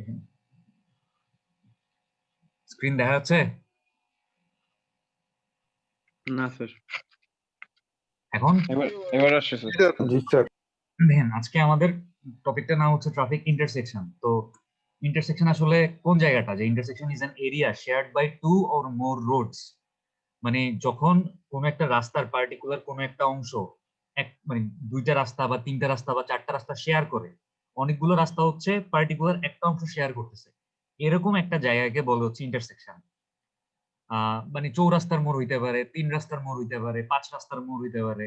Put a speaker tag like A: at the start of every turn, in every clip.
A: দেখেন স্ক্রিন দেখা যাচ্ছে
B: না স্যার,
A: এখন?
B: এবার আসছে স্যার।
C: জি স্যার।
A: দেখেন আজকে আমাদের টপিকটার নাম হচ্ছে ট্রাফিক ইন্টারসেকশন। তো ইন্টারসেকশন আসলে কোন জায়গাটা, যে intersection is an area shared by two or more roads. মানে যখন কোনো একটা রাস্তার পার্টিকুলার কোনো একটা অংশ মানে দুইটা রাস্তা বা তিনটা রাস্তা বা চারটা রাস্তা শেয়ার করে, অনেকগুলো রাস্তা হচ্ছে পার্টিকুলার একটা অংশ শেয়ার করতেছে, এরকম একটা জায়গাকে বলে হচ্ছে ইন্টারসেকশন। মানে চৌরাস্তার মোড় হইতে পারে, তিন রাস্তার মোড় হইতে পারে, পাঁচ রাস্তার মোড় হইতে পারে।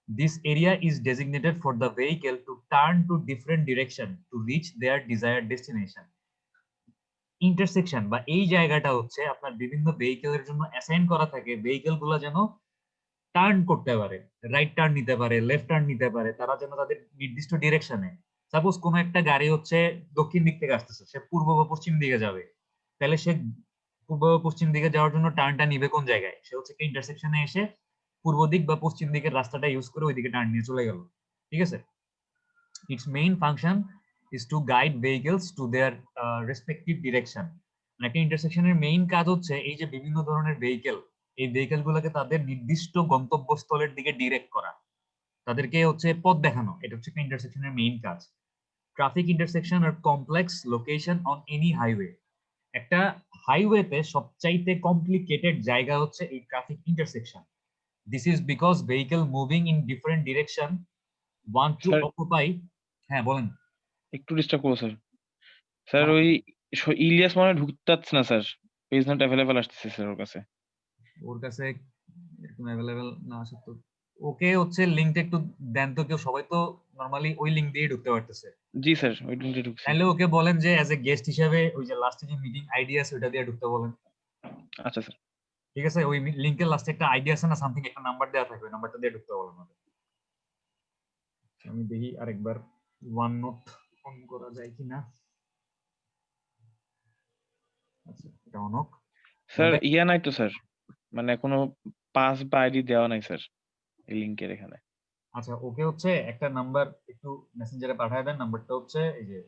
A: This area is designated for the vehicle to turn to different direction to reach their desired destination. Intersection বা এই জায়গাটা হচ্ছে আপনার বিভিন্ন ভেহিকেলের জন্য অ্যাসাইন করা থাকে, ভেহিকেল গুলো যেন টার্ন করতে পারে, রাইট টার্ন নিতে পারে, লেফট টার্ন নিতে পারে, তারা যেন তাদের নির্দিষ্ট ডিরেকশনে, সাপোজ কোনো একটা গাড়ি হচ্ছে দক্ষিণ দিক থেকে আসতেছে, সে পূর্ব বা পশ্চিম দিকে যাবে, তাহলে সে পূর্ব বা পশ্চিম দিকে যাওয়ার জন্য টার্নটা নিবে কোন জায়গায়? সে হচ্ছে ইন্টারসেকশনে এসে পূর্ব দিক বা পশ্চিম দিকের রাস্তাটা ইউজ করে ওইদিকে টার্ন নিয়ে চলে গেল। ঠিক আছে? It's main function is to guide vehicles to their respective direction. একটা ইন্টারসেকশনের মেইন কাজ হচ্ছে এই যে বিভিন্ন ধরনের ভেহিকেল, এই ভেহিকেল গুলোকে তাদের নির্দিষ্ট গন্তব্যস্থলের দিকে ডিরেক্ট করা, তাদেরকে হচ্ছে পথ দেখানো। এটা হচ্ছে ইন্টারসেকশনের মেইন কাজ। ট্রাফিক ইন্টারসেকশন আর complex location on any highway. একটা হাইওয়েতে সবচাইতে কমপ্লিকেটেড জায়গা হচ্ছে এই traffic intersection. This is because vehicle moving in different direction want to
B: sir
A: occupy. হ্যাঁ বলেন।
B: একটু ডিস্টার্ব করবো স্যার। স্যার ওই ইলিয়াস মানে ঢুকতে চাচ্ছে না স্যার, পেজ নট অ্যাভেলেবল আসতেছে স্যার ওর কাছে।
A: ওর কাছে এরকম অ্যাভেলেবেল না আসে তো ওকে হচ্ছে লিংকটা একটু দেন তো কেউ, সবাই তো নরমালি ওই লিংক দিয়ে ঢুকতে পারতেছে।
B: জি স্যার, ওই লিঙ্কে ঢুকছি।
A: তাহলে ওকে বলেন যে অ্যাজ এ গেস্ট হিসেবে ওই যে লাস্টে যে মিটিং আইডি আছে ওটা দিয়ে ঢুকতে বলেন।
B: আচ্ছা স্যার।
A: ঠিক আছে? ওই লিংকের লাস্টে একটা আইডি আছে না, সামথিং একটা নাম্বার দেওয়া থাকবে, নাম্বারটা দিয়ে ঢুকতে বলেন ওকে। আমি দেখি আরেকবার ওয়ান নোট অন করা যায় কিনা। আচ্ছা এটা অন হোক।
B: স্যার ইয়া নাই তো স্যার, মানে কোনো পাস বা আইডি দেওয়া নাই স্যার এই লিংকের এখানে।
A: আচ্ছা ওকে হচ্ছে একটা নাম্বার একটু মেসেঞ্জারে পাঠিয়ে দেন। নাম্বারটা হচ্ছে এই যে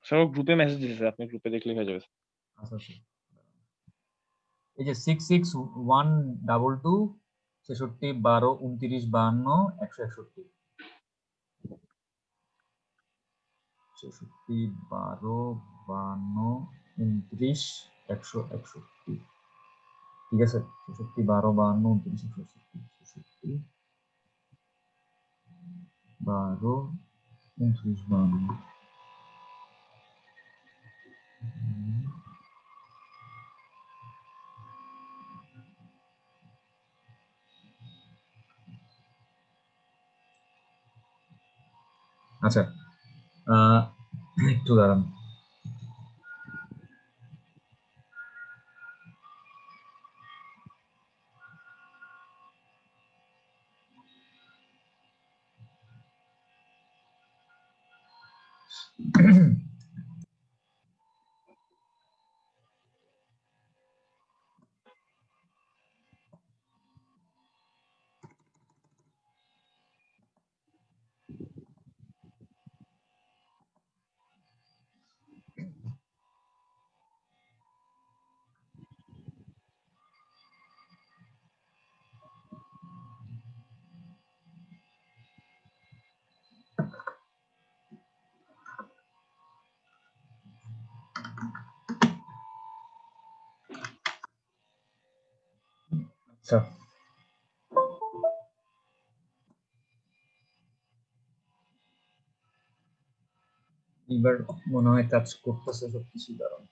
B: স্যার ও গ্রুপে মেসেজ দিয়েছে, আপনি গ্রুপে দেখলে হয়ে যাবে।
A: আচ্ছা আচ্ছা, এই যে 661262 661262 ঠিক আছে? 661262 আচ্ছা একটু দাঁড়ান। আচ্ছা এবার মনে হয় কাজ করতেছে সবকিছু। দাঁড়ান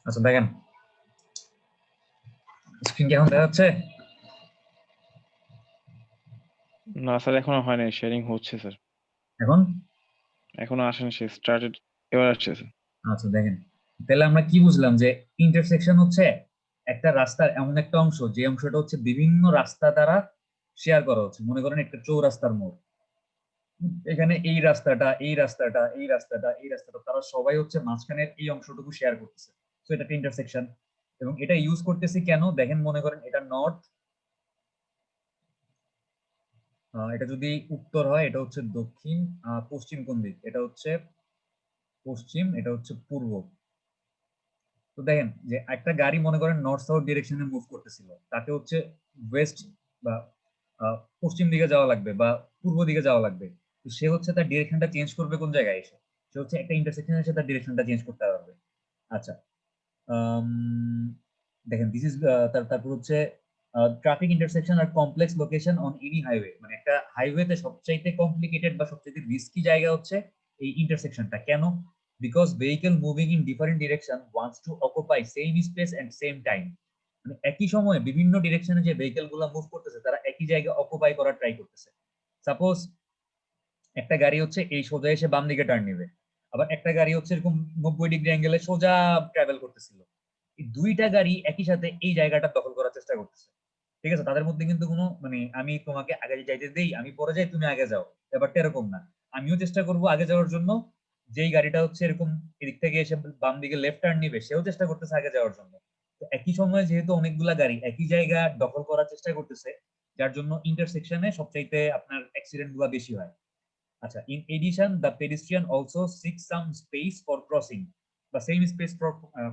A: আচ্ছা দেখেন স্ক্রিন কি এখন দেখা যাচ্ছে?
B: না স্যার এখনো হয় নাই, শেয়ারিং হচ্ছে স্যার,
A: এখন
B: এখনো আসেনি, সে স্টার্টেড, এবার আসছে স্যার।
A: আচ্ছা দেখেন, তাহলে আমরা কি বুঝলাম যে ইন্টারসেকশন হচ্ছে একটা রাস্তার এমন একটা অংশ যে অংশটা হচ্ছে বিভিন্ন রাস্তা দ্বারা শেয়ার করা হচ্ছে। মনে করেন একটা চৌরাস্তার মোড়, এখানে এই রাস্তাটা, এই রাস্তাটা, এই রাস্তাটা, এই রাস্তাটা, তারা সবাই হচ্ছে মাঝখানের এই অংশটুকু শেয়ার করতেছে। তো এটা একটা ইন্টারসেকশন। এবং এটা ইউজ করতেছি কেন দেখেন, মনে করেন এটা নর্থ, এটা যদি উত্তর হয় এটা হচ্ছে দক্ষিণ, পশ্চিম কোন দিক, এটা হচ্ছে পশ্চিম, এটা হচ্ছে পূর্ব। তো দেখেন যে একটা গাড়ি মনে করেন নর্থ সাউথ ডিরেকশনে মুভ করতেছিল, তাকে হচ্ছে ওয়েস্ট বা পশ্চিম দিকে যাওয়া লাগবে বা পূর্ব দিকে যাওয়া লাগবে। তো সে হচ্ছে তার ডিরেকশনটা চেঞ্জ করবে কোন জায়গায় এসে, সে হচ্ছে একটা ইন্টারসেকশনে এসে তার ডিরেকশনটা চেঞ্জ করতে পারবে। আচ্ছা, দেখেন দিস ইজ, তারপর হচ্ছে ট্রাফিক ইন্টারসেকশন আর complex location on any highway. মানে একটা হাইওয়েতে সবচাইতে কমপ্লিকেটেড বা সবচাইতে রিস্কি জায়গা হচ্ছে এই ইন্টারসেকশনটা। কেন? Because vehicle moving in different direction wants to occupy same space and same time. মানে একই সময়ে বিভিন্ন ডিরেকশনে যে ভেহিকল গুলো মুভ করতেছে তারা একই জায়গা অকুপাই করার ট্রাই করতেছে। সাপোজ একটা গাড়ি হচ্ছে এই সোজা এসে বাম দিকে টার্ন নেবে, আবার একটা গাড়ি হচ্ছে এরকম 90 ডিগ্রি অ্যাঙ্গেলে সোজা ট্রাভেল করতেছিল। এই দুইটা গাড়ি একই সাথে এই জায়গাটা দখল করার চেষ্টা করতেছে। ঠিক আছে, তাদের মধ্যে কিন্তু কোনো মানে আমি তোমাকে আগে যাইতে দেই, আমি পরে যাই, তুমি আগে যাও, ব্যাপারটা এরকম না। আমিও চেষ্টা করব আগে যাওয়ার জন্য, যেই গাড়িটা হচ্ছে এরকম এদিক থেকে এসে বাম দিকে লেফট টার্ন নিবে সেও চেষ্টা করতেছে আগে যাওয়ার জন্য। তো একই সময়ে যেহেতু অনেকগুলা গাড়ি একই জায়গা দখল করার চেষ্টা করতেছে, যার জন্য ইন্টারসেকশনে সবচাইতে আপনার অ্যাক্সিডেন্ট গুলা বেশি হয়। আচ্ছা, in addition the pedestrian also seeks some space for crossing বা same space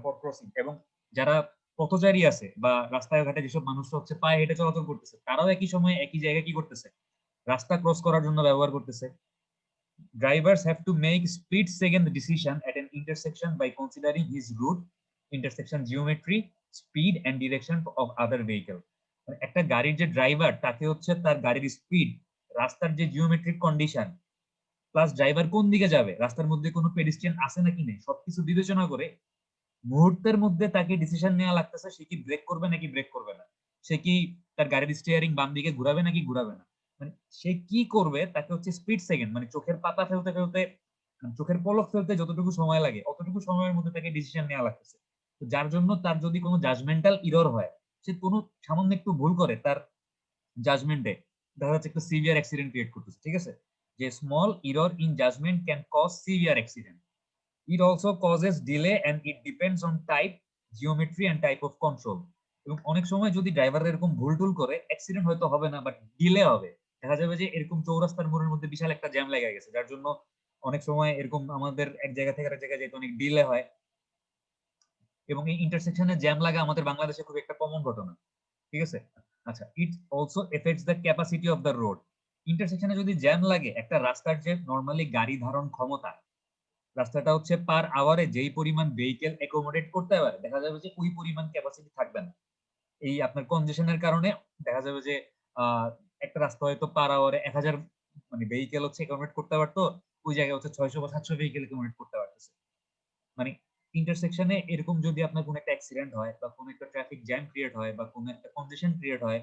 A: for crossing। এবং যারা পথচারী আছে বা রাস্তায় ঘাটে যেসব মানুষ হচ্ছে পায়ে হেঁটে চলাচল করতেছে, তারাও একই সময়ে একই জায়গায় কি করতেছে, রাস্তা ক্রস করার জন্য ব্যবহার করতেছে। Drivers have to make split-second decision at an intersection by considering his route, intersection geometry, speed and direction of other vehicle। একটা গাড়ির যে ড্রাইভার তাকে হচ্ছে তার গাড়ির স্পিড, রাস্তার যে জিওমেট্রিক কন্ডিশন, প্লাস ড্রাইভার কোন দিকে যাবে, রাস্তার মধ্যে কোনো পেডিস্ট্রিয়ান আছে নাকি নেই, সবকিছু বিবেচনা করে মুহূর্তের মধ্যে তাকে ডিসিশন নেওয়া লাগতেছে সে কি ব্রেক করবে নাকি ব্রেক করবে না, সে কি তার গাড়ির স্টিয়ারিং বাম দিকে ঘুরাবে নাকি ঘুরাবে না। মানে সে কি করবে তাকে হচ্ছে স্পিড সেকেন্ড, মানে চোখের পাতা ফেলতে ফেলতে, চোখের পলক ফেলতে যতটুকু সময় লাগে অতটুকু সময়ের মধ্যে তাকে ডিসিশন নেওয়া লাগতেছে। তো যার জন্য তার যদি কোনো জাজমেন্টাল ইরর হয়, সে কোনো সামান্য একটু ভুল করে তার জাজমেন্টে, দেখা যাচ্ছে একটা সিভিয়ার অ্যাক্সিডেন্ট ক্রিয়েট করতেছে। ঠিক আছে, যে small error in judgement can cause severe accident. It also causes delay and it depends on type, geometry and type of control। এবং অনেক সময় যদি ড্রাইভার এরকম ভুল টুল করে অ্যাক্সিডেন্ট হয়তো হবে না বাট ডিলে হবে। দেখা যাবে যে এরকম চৌরাস্তার মোড়ের মধ্যে বিশাল একটা জ্যাম লেগে গেছে, যার জন্য অনেক সময় এরকম আমাদের এক জায়গা থেকে আরেক জায়গায় যেতে অনেক ডিলে হয়। এবং এই ইন্টারসেকশনে জ্যাম লাগা আমাদের বাংলাদেশে খুব একটা কমন ঘটনা। ঠিক আছে, আচ্ছা, it also affects the capacity of the road. ইন্টারসেকশনে যদি জ্যাম লাগে, একটা রাস্তার যে নর্মালি গাড়ি ধারণ ক্ষমতা, রাস্তাটা হচ্ছে পার আওয়ারে যেই পরিমাণ ভেহিকেল অ্যাকোমোডেট করতে পারে, দেখা যাবে যে ওই পরিমাণ ক্যাপাসিটি থাকবে না। এই আপনার কনজেশনের কারণে দেখা যাবে যে আহ, একটা রাস্তা হয়তো পার আওয়ারে 1000 মানে ভেহিকেল হচ্ছে অ্যাকোমোডেট করতে পারতো, ওই জায়গায় হচ্ছে 600 বা 700 ভেহিকেল অ্যাকোমোডেট করতে পারতেছে। মানে ইন্টারসেকশনে এরকম যদি আপনার কোনো একটা অ্যাক্সিডেন্ট হয় বা কোনো একটা ট্রাফিক জ্যাম ক্রিয়েট হয় বা কোনো একটা কনজেশন ক্রিয়েট হয়,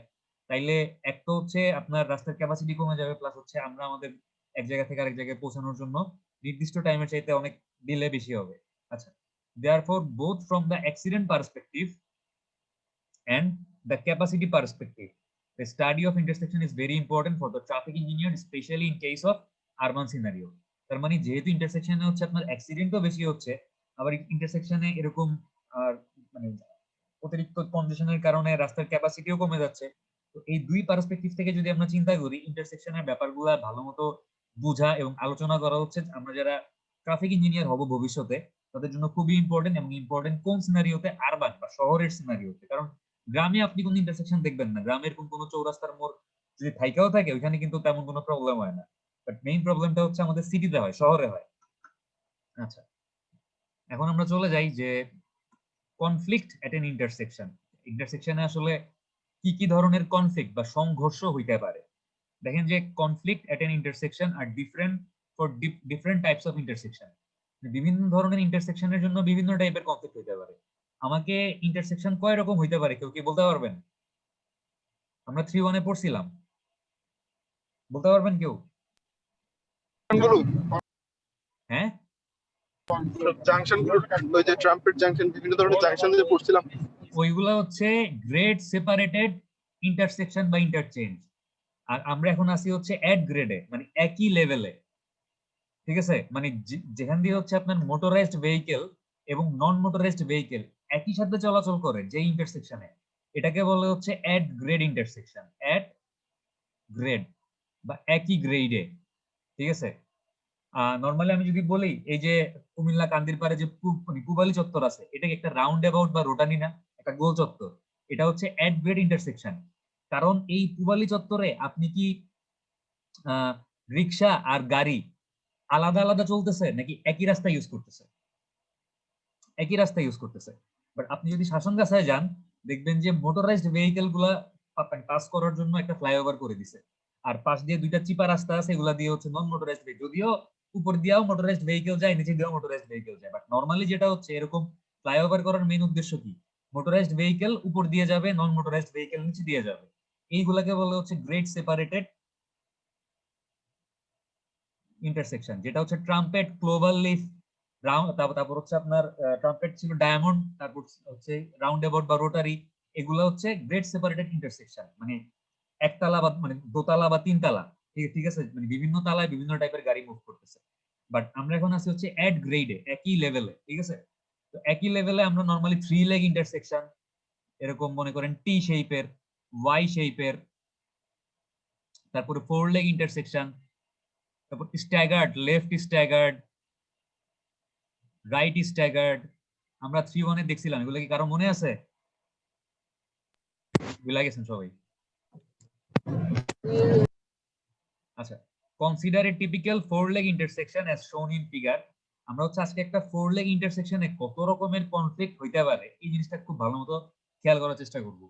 A: তাইলে এক তো হচ্ছে আপনার রাস্তার ক্যাপাসিটি কমে যাবে, প্লাস হচ্ছে আমরা আমাদের এক জায়গা থেকে আরেক জায়গায় পৌঁছানোর জন্য নির্দিষ্ট টাইমের চাইতে অনেক ডিলে বেশি হবে। আচ্ছা, therefore both from the accident perspective and the capacity perspective, the study of intersection is very important for the traffic engineer, especially in case of urban scenario। তার মানে যেহেতু ইন্টারসেকশনে হচ্ছে আপনার অ্যাক্সিডেন্টও বেশি হচ্ছে, আবার ইন্টারসেকশনে এরকম আর মানে অতিরিক্ত কনজেশনের কারণে রাস্তার ক্যাপাসিটিও কমে যাচ্ছে। তো এই দুই পার্সপেক্টিভ থেকে যদি আমরা চিন্তা করি, ইন্টারসেকশনের ব্যাপারগুলো ভালো মতো বোঝা এবং আলোচনা করা হচ্ছে আমরা যারা ট্রাফিক ইঞ্জিনিয়ার হব ভবিষ্যতে তাদের জন্য খুবই ইম্পর্টেন্ট। এবং ইম্পর্টেন্ট কোন সিনারিওতে, আরবান বা শহরের সিনারিওতে, কারণ গ্রামে আপনি কোনো ইন্টারসেকশন দেখবেন না, গ্রামের কোনো চৌরাস্তার মোড় যদি থাইকাও থাকে ওইখানে কিন্তু তেমন কোনো প্রবলেম হয় না। বাট মেইন প্রবলেমটা হচ্ছে আমাদের সিটিতে হয়, শহরে হয়। আচ্ছা, এখন আমরা চলে যাই যে কনফ্লিক্ট এট এন ইন্টারসেকশন। ইন্টারসেকশনে আসলে কি কি ধরনের কনফ্লিক্ট বা সংঘর্ষ হইতে পারে। দেখেন যে conflict at an intersection are different for different types of intersection. বিভিন্ন ধরনের ইন্টারসেকশনের জন্য বিভিন্ন টাইপের কনফ্লিক্ট হইতে পারে। আমাকে ইন্টারসেকশন কয় রকম হইতে পারে কেউ কি বলতে পারবেন? আমরা 3-1 পড়ছিলাম, বলতে পারবেন কেউ? হ্যাঁ,
C: জাংশন গুলো, ওই যে ট্রাম্পের জাংশন, বিভিন্ন ধরনের জাংশন যে পড়ছিলাম,
A: ওইগুলা হচ্ছে গ্রেড সেপারেটেড ইন্টারসেকশন বা ইন্টারচেঞ্জ। আর আমরা এখন আসি হচ্ছে এট গ্রেডে, মানে একই লেভেলে, ঠিক আছে? মানে যেখান দিয়ে হচ্ছে আপনার মোটরাইজড ভেহিকেল এবং নন মোটরাইজড ভেহিকেল একই সাথে চলাচল করে যে ইন্টারসেকশনে, এটাকে বলে হচ্ছে এট গ্রেড ইন্টারসেকশন, এট গ্রেড বা একই গ্রেডে, ঠিক আছে? নর্মালি আমি যদি বলি এই যে কুমিল্লা কান্দির পাড়ে যে মানে পূবালী চত্বর আছে, এটা কি একটা রাউন্ড অ্যাবাউট বা রোটানি না, একটা গোল চত্বর? এটা হচ্ছে এট গ্রেড ইন্টারসেকশন। কারণ এই পূবালী চত্বরে আপনি কি রিক্সা আর গাড়ি আলাদা আলাদা চলতেছে নাকি একই রাস্তা ইউজ করতেছে? একই রাস্তা ইউজ করতেছে। বাট আপনি যদি শাসনগাছায় যান, দেখবেন যে মোটরাইজড ভেহিকেল গুলা পাস করার জন্য একটা ফ্লাইওভার করে দিছে, আর পাশ দিয়ে দুইটা চিপা রাস্তা আছে, এগুলা দিয়ে হচ্ছে নন মোটরাইজড ভেহিকেল, যদিও উপর দিয়েও মোটরাইজড ভেহিকেল যায়, নিচে দিয়েও মোটরাইজড ভেহিকেল যায়, বাট নর্মালি যেটা হচ্ছে এরকম ফ্লাইওভার করার মেইন উদ্দেশ্য কি? মোটরাইজড ভেহিকেল উপর দিয়ে যাবে, নন মোটরাইজড ভেহিকেল নিচে দিয়ে যাবে। এইগুলাকে বলে হচ্ছে গ্রেড সেপারেটেড ইন্টারসেকশন, যেটা হচ্ছে ট্রাম্পেট, ক্লোভার লিফ, তারপর হচ্ছে আপনার ট্রাম্পেট ছিল ডায়মন্ড, তারপর হচ্ছে রাউন্ড অ্যাবাউট বা রোটারি। এগুলো হচ্ছে গ্রেড সেপারেটেড ইন্টারসেকশন, মানে একতলা বা মানে দোতলা বা তিনতলা, ঠিক আছে, মানে বিভিন্ন তালায় বিভিন্ন টাইপের গাড়ি মুভ করতেছে। বাট আমরা এখন আছি হচ্ছে এট গ্রেডে, একই লেভেলে, ঠিক আছে? তো একই লেভেলে আমরা নরমালি 3 লেগ ইন্টারসেকশন, এরকম মনে করেন টি শেপের, ওয়াই শেপের, তারপরে 4 লেগ ইন্টারসেকশন, তারপর staggered, left staggered, right staggered, আমরা 3-1 দেখছিলাম। এগুলো কি কারো মনে আছে? ভুলে গেছেন সবাই? আচ্ছা, কনসিডার এ টিপিক্যাল 4 লেগ ইন্টারসেকশন অ্যাজ শোন ইন ফিগার। আমরা হচ্ছে আজকে একটা 4 লেগ ইন্টারসেকশনে কত রকমের কনফ্লিক্ট হইতে পারে এই জিনিসটা খুব ভালো মতো খেয়াল করার চেষ্টা করব।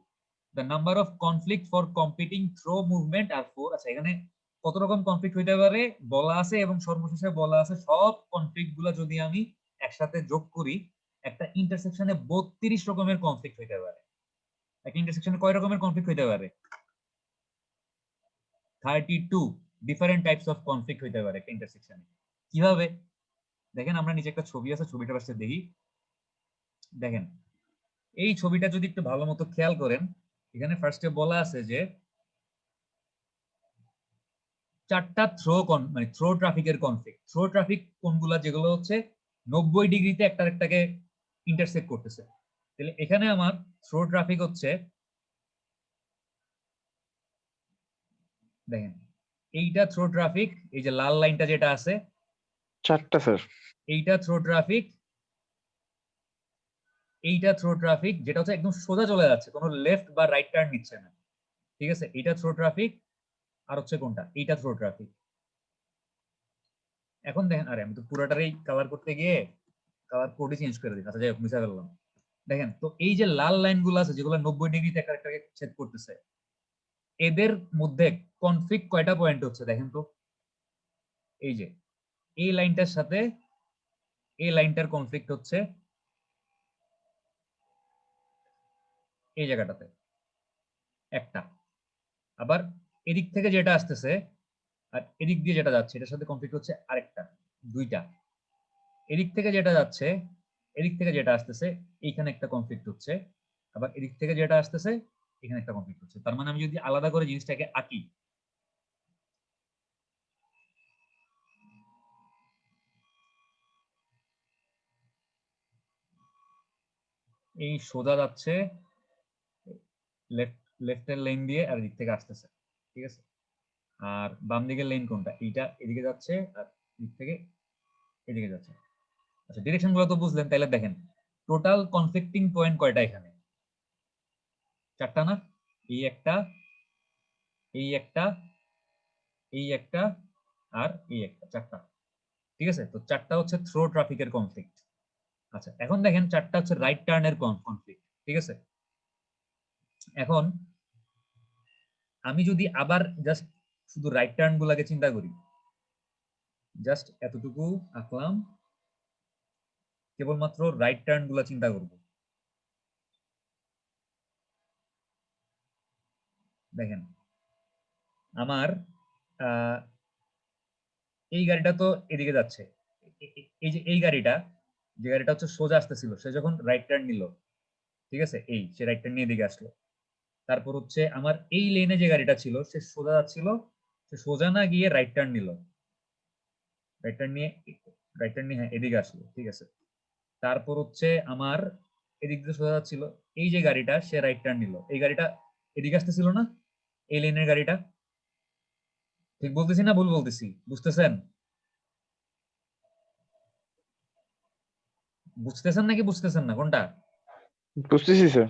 A: The number of conflict for competing through movement আর 4। আচ্ছা, এখানে কত রকম কনফ্লিক্ট হইতে পারে বলা আছে, এবং সর্বশেষে বলা আছে সব কনফ্লিক্ট গুলা যদি আমি একসাথে যোগ করি, একটা ইন্টারসেকশনে 32 রকমের কনফ্লিক্ট হইতে পারে। একটা ইন্টারসেকশনে কয় রকমের কনফ্লিক্ট হইতে পারে? 32 ডিফারেন্ট টাইপস অফ কনফ্লিক্ট হইতে পারে একটা ইন্টারসেকশনে। কিভাবে? দেখেন, আমরা নিচে একটা ছবি আছে, ছবিটা পাশে দেখি। দেখেন, এই ছবিটা যদি একটু ভালো মতো খেয়াল করেন, এখানে ফার্স্টে বলা আছে যে 4টা মানে থ্রো ট্রাফিকের কনফ্লিক্ট। থ্রো ট্রাফিক কোনগুলা? যেগুলো হচ্ছে 90 ডিগ্রিতে একটা একটাকে ইন্টারসেক্ট করতেছে। তাহলে এখানে আমার থ্রো ট্রাফিক হচ্ছে, দেখেন এইটা থ্রো ট্রাফিক, এই যে লাল লাইনটা যেটা আছে,
B: 4টা স্যার।
A: এইটা থ্রো ট্রাফিক, এইটা থ্রো ট্রাফিক, যেটা হচ্ছে একদম সোজা চলে যাচ্ছে, কোনো লেফট বা রাইট টার্ন নিচ্ছে না, ঠিক আছে? এইটা থ্রো ট্রাফিক। আর হচ্ছে কোনটা? এইটা থ্রো ট্রাফিক। এখন দেখেন, আরে আমি তো পুরোটারই কালার করতে গিয়ে কালার কোডই চেঞ্জ করে দিই। আচ্ছা, যাই হোক, মিশা ফেললাম। দেখেন তো, এই যে লাল লাইন গুলো আছে যেগুলো 90 ডিগ্রিতে একটা ছেদ করতেছে, এদের মধ্যে কনফ্লিক্ট কয়টা পয়েন্ট হচ্ছে দেখেন তো। এই যে এই লাইনটার সাথে এই লাইনটার কনফ্লিক্ট হচ্ছে এই জায়গাটাতে একটা। আবার এদিক থেকে যেটা আসতেছে আর এদিক দিয়ে যেটা যাচ্ছে, এটার সাথে কনফ্লিক্ট হচ্ছে আরেকটা, দুইটা। এদিক থেকে যেটা যাচ্ছে, এদিক থেকে যেটা আসতেছে, এইখানে একটা কনফ্লিক্ট হচ্ছে। আবার এদিক থেকে যেটা আসতেছে, এখানে একটা কনফ্লিক্ট হচ্ছে। তার মানে আমি যদি আলাদা করে জিনিসটাকে আঁকি, এই সোজা যাচ্ছে লেফটের লেন দিয়ে, আর এদিক থেকে আসতেছে, ঠিক আছে? আর বাম দিকের লেন কোনটা? এইটা এদিকে যাচ্ছে, আর এদিক থেকে এদিকে যাচ্ছে। আচ্ছা, ডিরেকশন গুলো তো বুঝলেন। তাহলে দেখেন, টোটাল কনফ্লিক্টিং পয়েন্ট কয়টা এখানে? 4টা না? এই একটা, এই একটা, এই একটা, আর এই একটা, 4টা, ঠিক আছে? তো 4টা হচ্ছে থ্রো ট্রাফিকের কনফ্লিক্ট। আচ্ছা, এখন দেখেন 4টা হচ্ছে রাইট টার্নের কনফ্লিক্ট, ঠিক আছে? এখন আমি যদি আবার জাস্ট শুধু রাইট টার্ন গুলাকে চিন্তা করি, জাস্ট এতটুকু আঁকলাম, কেবলমাত্র রাইট টার্ন গুলা চিন্তা করব। দেখেন, আমার এই গাড়িটা তো এদিকে যাচ্ছে, এই যে এই গাড়িটা, যে গাড়িটা হচ্ছে সোজা আসতেছিল, সে যখন রাইট টার্ন নিল, ঠিক আছে, এই সে রাইট টার্ন নিয়ে এদিকে আসলো, তারপর হচ্ছে আমার এই লেনে যে গাড়িটা ছিল সে সোজা যাচ্ছিল, সে সোজা না গিয়ে রাইট টার্ন নিল, রাইট টার্ন নিয়ে হ্যাঁ এদিকে আসলো, ঠিক আছে। তারপর হচ্ছে আমার এদিক দিয়ে সোজা যাচ্ছিল, এই যে গাড়িটা সে রাইট টার্ন নিল, এই গাড়িটা এদিকে আসতেছিল না, এই লেনের গাড়িটা। ঠিক বলতেছি না ভুল বলতেছি, বুঝতেছেন? বুঝতেছেন নাকি বুঝতেছেন না কোনটা?
B: বুঝতেছি স্যার।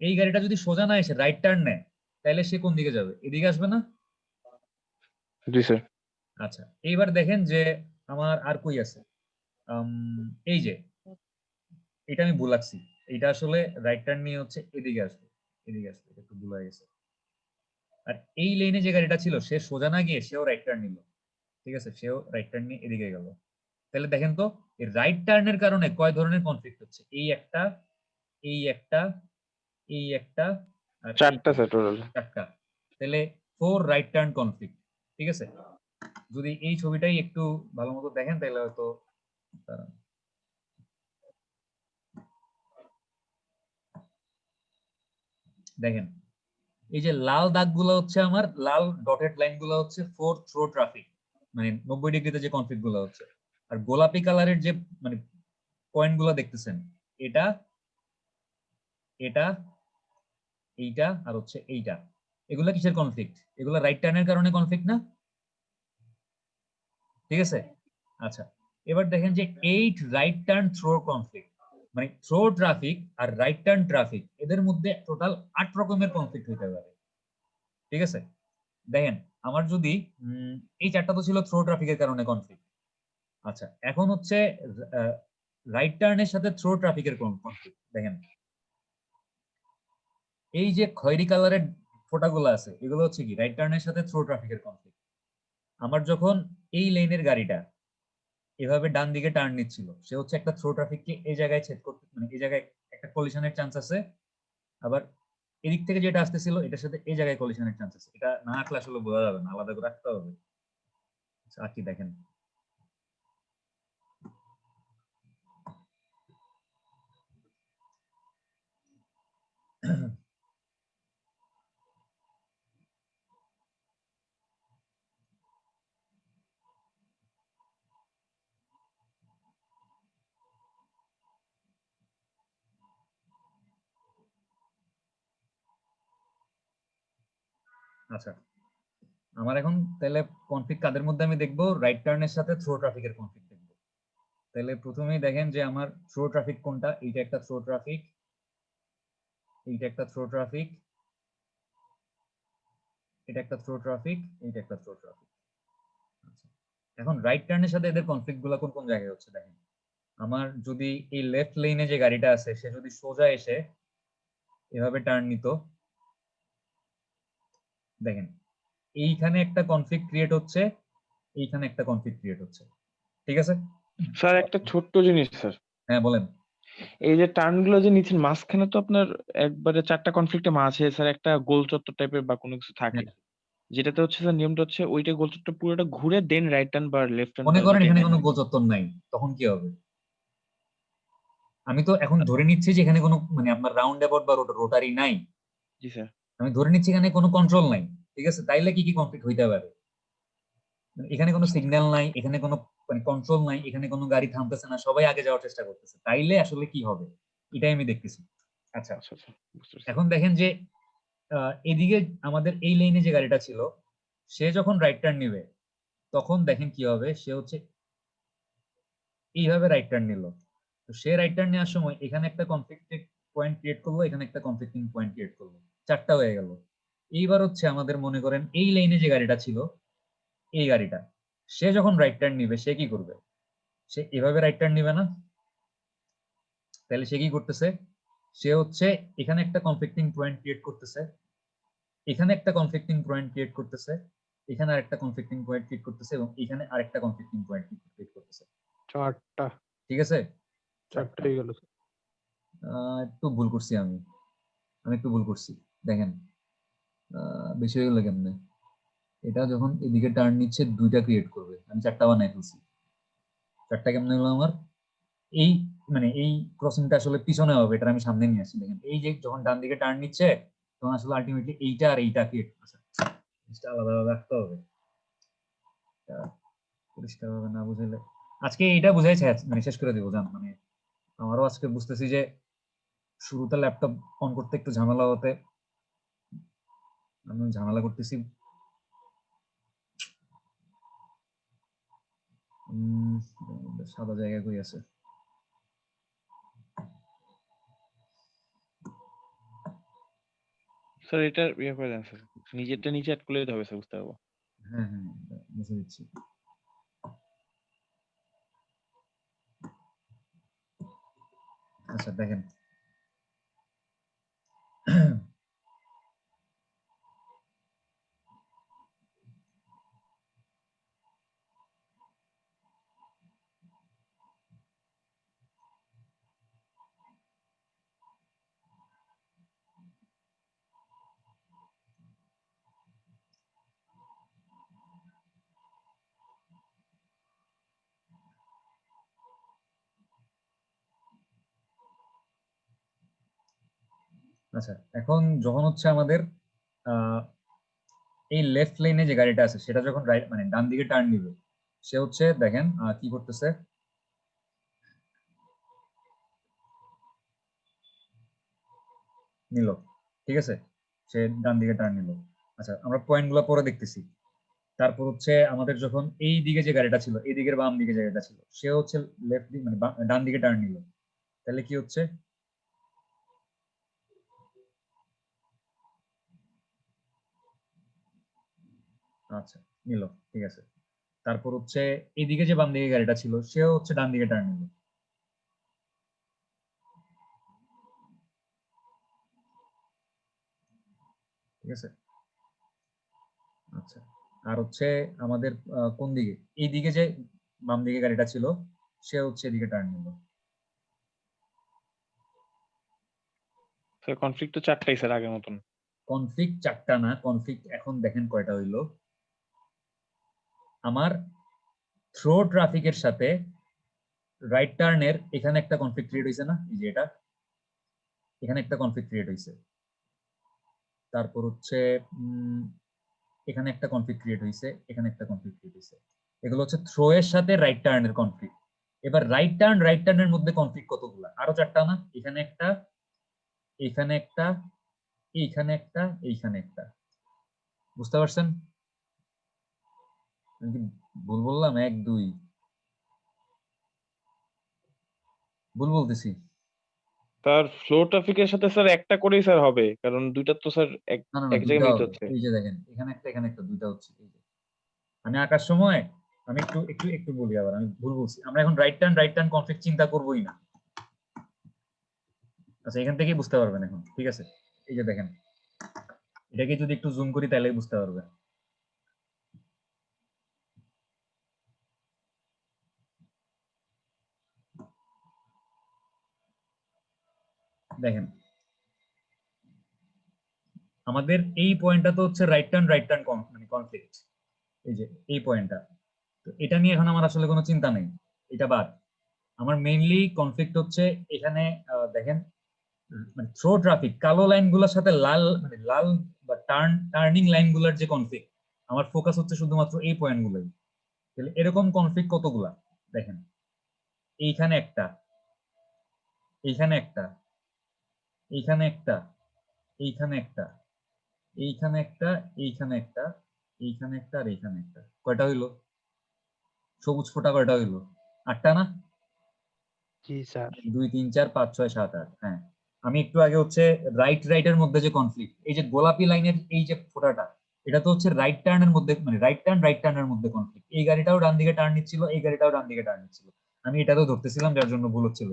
A: এই গাড়িটা যদি সোজা না এসে রাইট টার্ন নেয় তাহলে সে কোন দিকে যাবে? এদিকে আসবে না?
B: জি স্যার।
A: আচ্ছা, এইবার দেখেন যে আমার আর কই আছে, এই যে এটা আমি ভুল লাগছি, এটা আসলে রাইট টার্ন নিয়ে হচ্ছে এদিকে আসবে, এদিকে আসবে, এটা একটু ভুল হয়ে গেছে। আর এই লেনে যে গাড়িটা ছিল সে সোজা না গিয়ে সেও রাইট টার্ন নিল, ঠিক আছে, সেও রাইট টার্ন নিয়ে এদিকে গেল। তাহলে দেখেন তো এই রাইট টার্নের কারণে কয় ধরনের কনফ্লিক্ট হচ্ছে, এই একটা, এই একটা, এই একটা, আর এই
B: চারটা স্যার টোটাল।
A: চারটা। তাহলে 4 রাইট টার্ন কনফ্লিক্ট, ঠিক আছে। যদি এই ছবিটাই একটু ভালো মতো দেখেন তাহলে হয়তো দেখেন, এই যে লাল দাগগুলো হচ্ছে আমার, লাল ডটেড লাইন গুলো হচ্ছে 4 থ্রো ট্রাফিক, মানে 90 ডিগ্রিতে যে কনফ্লিক্ট গুলো হচ্ছে। আর গোলাপি কালারের যে মানে পয়েন্ট গুলো দেখতেছেন, এটা, এটা, এইটা আর হচ্ছে এইটা, এগুলা কিসের কনফ্লিক্ট? এগুলা রাইট টার্নের কারণে কনফ্লিক্ট না? ঠিক আছে। আচ্ছা, এবার দেখেন যে 8 রাইট টার্ন থ্রো কনফ্লিক্ট, মানে থ্রো ট্রাফিক আর রাইট টার্ন ট্রাফিক এদের মধ্যে টোটাল 8 রকমের কনফ্লিক্ট হইতে পারে, ঠিক আছে। দেখেন আমার যদি এই চারটা তো ছিল থ্রো ট্রাফিকের কারণে কনফ্লিক্ট। আচ্ছা, এখন হচ্ছে রাইট টার্নের সাথে থ্রো ট্রাফিকের কনফ্লিক্ট। দেখেন এই যে খয়েরি কালারের ফোঁটাগুলো আছে এগুলো হচ্ছে কি রাইট টার্নের সাথে থ্রো ট্রাফিকের কনফ্লিক্ট। আমার যখন এই লেনের গাড়িটা এভাবে ডান দিকে টার্ন নিচ্ছিল, সে হচ্ছে একটা থ্রো ট্রাফিককে এই জায়গায় ছেদ করতে, মানে এই জায়গায় একটা কলিশনের চান্স আছে। আবার এদিক থেকে যেটা আসতেছিল এটার সাথে এই জায়গায় কলিশনের চান্স আছে। এটা না আঁকলে আসলে বোঝা যাবে না, আলাদা করে রাখতে হবে। আর কি দেখেন, আচ্ছা আমার এখন তাহলে কনফ্লিক্ট কাদের মধ্যে আমি দেখবো? রাইট টার্নের সাথে থ্রো ট্রাফিকের কনফ্লিক্ট দেখবো। তাহলে প্রথমেই দেখেন যে আমার থ্রো ট্রাফিক কোনটা, এইটা একটা থ্রো ট্রাফিক, এইটা একটা থ্রো ট্রাফিক, এটা একটা থ্রো ট্রাফিক, এইটা একটা থ্রো ট্রাফিক। আচ্ছা, এখন রাইট টার্নের সাথে এদের কনফ্লিক্ট গুলো কোন কোন জায়গায় হচ্ছে দেখেন। আমার যদি এই লেফট লেনে যে গাড়িটা আছে সে যদি সোজা এসে এভাবে টার্ন নিত, দেখেন এইখানে একটা কনফ্লিক্ট ক্রিয়েট হচ্ছে, এইখানে একটা কনফ্লিক্ট ক্রিয়েট হচ্ছে, ঠিক আছে।
B: স্যার একটা ছোট্ট জিনিস স্যার,
A: হ্যাঁ বলেন।
B: এই যে টার্ন গুলো যে নিচ্ছেন মাঝখানে তো আপনার একবারে চারটা কনফ্লিক্টের মাঝে স্যার একটা গোল চত্বর টাইপের বা কোনো কিছু থাকে,
A: হ্যাঁ,
B: যেটাতে হচ্ছে স্যার নিয়মটা হচ্ছে ওইটা গোল চত্বর পুরোটা ঘুরে দেন রাইট টার্ন বা লেফট টার্ন
A: মনে
B: বা
A: করেন
B: যেটাই
A: এখানে
B: নেন।
A: কোনো গোচত্তর নাই, তখন কি হবে? আমি তো এখন ধরে নিচ্ছি যে এখানে কোনো মানে আপনার রাউন্ড অ্যাবাউট বা রোটারি নাই।
B: জি স্যার।
A: আমি ধরে নিচ্ছি এখানে কোনো কন্ট্রোল নাই, ঠিক আছে। তাইলে কি কি কনফ্লিক্ট হইতে পারে? মানে এখানে কোনো সিগন্যাল নাই, এখানে কোনো মানে কন্ট্রোল নাই, এখানে কোনো গাড়ি থামতেছে না, সবাই আগে যাওয়ার চেষ্টা করতেছে, তাইলে আসলে কি হবে এটাই আমি দেখতেছি। আচ্ছা,
B: আচ্ছা আচ্ছা বুঝতে পারছি।
A: এখন দেখেন যে এদিকে আমাদের এই লাইনে যে গাড়িটা ছিল সে যখন রাইট টার্ন নিবে তখন দেখেন কি হবে, সে হচ্ছে এইভাবে রাইট টার্ন নিল। তো সে রাইট টার্ন নেওয়ার সময় এখানে একটা কনফ্লিক্টিং পয়েন্ট ক্রিয়েট করলো, এখানে একটা কনফ্লিক্টিং পয়েন্ট ক্রিয়েট করলো, চারটা হয়ে গেল। এইবার হচ্ছে আমাদের মনে করেন এই লাইনে যে গাড়িটা ছিল, এই গাড়িটা সে যখন রাইট টার্ন নিবে সে কি করবে? সে এভাবে রাইট টার্ন নিবে না। তাহলে সে কি করতেছে? সে হচ্ছে এখানে একটা কনফ্লিক্টিং পয়েন্ট ক্রিয়েট করতেছে, এখানে একটা কনফ্লিক্টিং পয়েন্ট ক্রিয়েট করতেছে, এখানে আরেকটা কনফ্লিক্টিং পয়েন্ট ক্রিয়েট করতেছে এবং এখানে আরেকটা কনফ্লিক্টিং পয়েন্ট ক্রিয়েট করতেছে,
C: চারটা,
A: ঠিক আছে।
C: চারটা হয়ে গেল।
A: একটু ভুল করছি আমি, একটু ভুল করছি। দেখেন বেশি হয়ে গেল কেমনে? এটা যখন এদিকে টার্ন নিচ্ছে দুইটা ক্রিয়েট করবে, আমি চারটা বানাই ফেলছি। চারটা কেমনে হলো আমার? এই মানে এই ক্রসিংটা আসলে পিছনে হবে, এটা আমি সামনে নিয়ে আসি। দেখেন এই যে যখন ডান দিকে টার্ন নিচ্ছে তখন আসলে আলটিমেটলি এইটা আর এইটাকে আলাদা আলাদা রাখতে হবে। এটা পরিষ্কারভাবে না বুঝাইলে আজকে এইটা বুঝাইছে মানে শেষ করে দিব জান। মানে আমারও আজকে বুঝতেছি যে শুরুতে ল্যাপটপ অন করতে একটু ঝামেলা হতে আমি ঝামেলা করতেছি। সাদা জায়গা কই আছে?
B: স্যার এটা ইয়ে করে দেন স্যার, নিজেরটা নিচে অ্যাড করলে হবে স্যার, বুঝতে পারবো।
A: হ্যাঁ হ্যাঁ মুছে দিচ্ছি। আচ্ছা দেখেন আচ্ছা এখন যখন হচ্ছে আমাদের এই লেফট লেনে যে গাড়িটা আছে সেটা যখন রাইট মানে ডান দিকে টার্ন নিবে, সে হচ্ছে দেখেন কি করতেছে, নিল, ঠিক আছে, সে ডান দিকে টার্ন নিল। আচ্ছা আমরা পয়েন্ট গুলো পরে দেখতেছি। তারপর হচ্ছে আমাদের যখন এই দিকে যে গাড়িটা ছিল, এই দিকের বাম দিকে জায়গাটা ছিল, সে হচ্ছে লেফট দিক মানে ডান দিকে টার্ন নিল, তাহলে কি হচ্ছে, আচ্ছা নিল, ঠিক আছে। তারপর হচ্ছে এইদিকে যে বাম দিকে গাড়িটা ছিল সেও হচ্ছে ডান দিকে টার্ন নিল, ঠিক আছে। আচ্ছা আর হচ্ছে আমাদের কোন দিকে, এইদিকে যে বাম দিকে গাড়িটা ছিল সে হচ্ছে এদিকে টার্ন নিল।
B: স্যার কনফ্লিক্ট তো 4টাই স্যার আগের মতন।
A: কনফ্লিক্ট 4টা না, কনফ্লিক্ট এখন দেখেন কয়টা হইলো। আমার থ্রো ট্রাফিকের সাথে রাইট টার্নের এখানে একটা কনফ্লিক্ট ক্রিয়েট হয়েছে না, এই যে এটা, এখানে একটা কনফ্লিক্ট ক্রিয়েট হয়েছে। তারপর হচ্ছে এখানে একটা কনফ্লিক্ট ক্রিয়েট হয়েছে, এখানে একটা কনফ্লিক্ট ক্রিয়েট হয়েছে। এগুলো হচ্ছে থ্রো এর সাথে রাইট টার্নের কনফ্লিক্ট। এবার রাইট টার্নের মধ্যে কনফ্লিক্ট কতগুলো, আরো 4টা না, এখানে একটা, এখানে একটা, এইখানে একটা, এইখানে একটা। বুঝতে পারছেন? আমি কি ভুল বললাম? 1 2 ভুল বলতেছি?
B: তার ফ্লো ট্রাফিকের সাথে স্যার একটা করেই স্যার হবে, কারণ দুইটা তো স্যার এক
A: না না না,
B: এক জায়গায়
A: দুইটা
B: মিট
A: হবে।
B: হচ্ছে।
A: এই যে দেখেন এখানে একটা, এখানে একটা, দুইটা হচ্ছে। এই যে আমি আঁকার সময় আমি একটু একটু একটু বলি, আবার আমি ভুল বলছি। আমরা এখন রাইট টার্ন কনফ্লিক্ট চিন্তা করবোই না। আচ্ছা এখান থেকেই বুঝতে পারবেন এখন, ঠিক আছে। এই যে দেখেন এটাকে যদি একটু জুম করি তাহলেই বুঝতে পারবেন। দেখেন আমাদের এই পয়েন্টটা তো হচ্ছে রাইট টার্ন মানে কনফ্লিক্ট, এই যে এই পয়েন্টটা। তো এটা নিয়ে এখন আমার আসলে কোনো চিন্তা নেই, এটা বাদ। আমার মেইনলি কনফ্লিক্ট হচ্ছে এখানে দেখেন মানে থ্রো ট্রাফিক কালো লাইনগুলোর সাথে লাল মানে লাল বা টার্নিং লাইনগুলোর যে কনফ্লিক্ট, আমার ফোকাস হচ্ছে শুধুমাত্র এই পয়েন্টগুলোই। তাহলে এরকম কনফ্লিক্ট কতগুলা দেখেন, এইখানে একটা, এইখানে একটা, এইখানে একটা, এইখানে একটা, এইখানে একটা, এইখানে একটা, এইখানে একটা, আর এইখানে একটা। কয়টা হইলো? সবুজ ফোঁটা কয়টা হইলো? 8টা না?
D: জি স্যার।
A: 2 3 4 5 6 7 8। হ্যাঁ আমি একটু আগে হচ্ছে রাইটের মধ্যে যে কনফ্লিক্ট, এই যে গোলাপি লাইনের এই যে ফোঁটাটা, এটা তো হচ্ছে রাইট টার্নের মধ্যে মানে রাইট টার্নের মধ্যে কনফ্লিক্ট। এই গাড়িটাও ডান দিকে টার্ন নিচ্ছিল, এই গাড়িটাও ডান দিকে টার্ন নিচ্ছিল, আমি এটাতেও ধরতেছিলাম যার জন্য ভুল হচ্ছিল।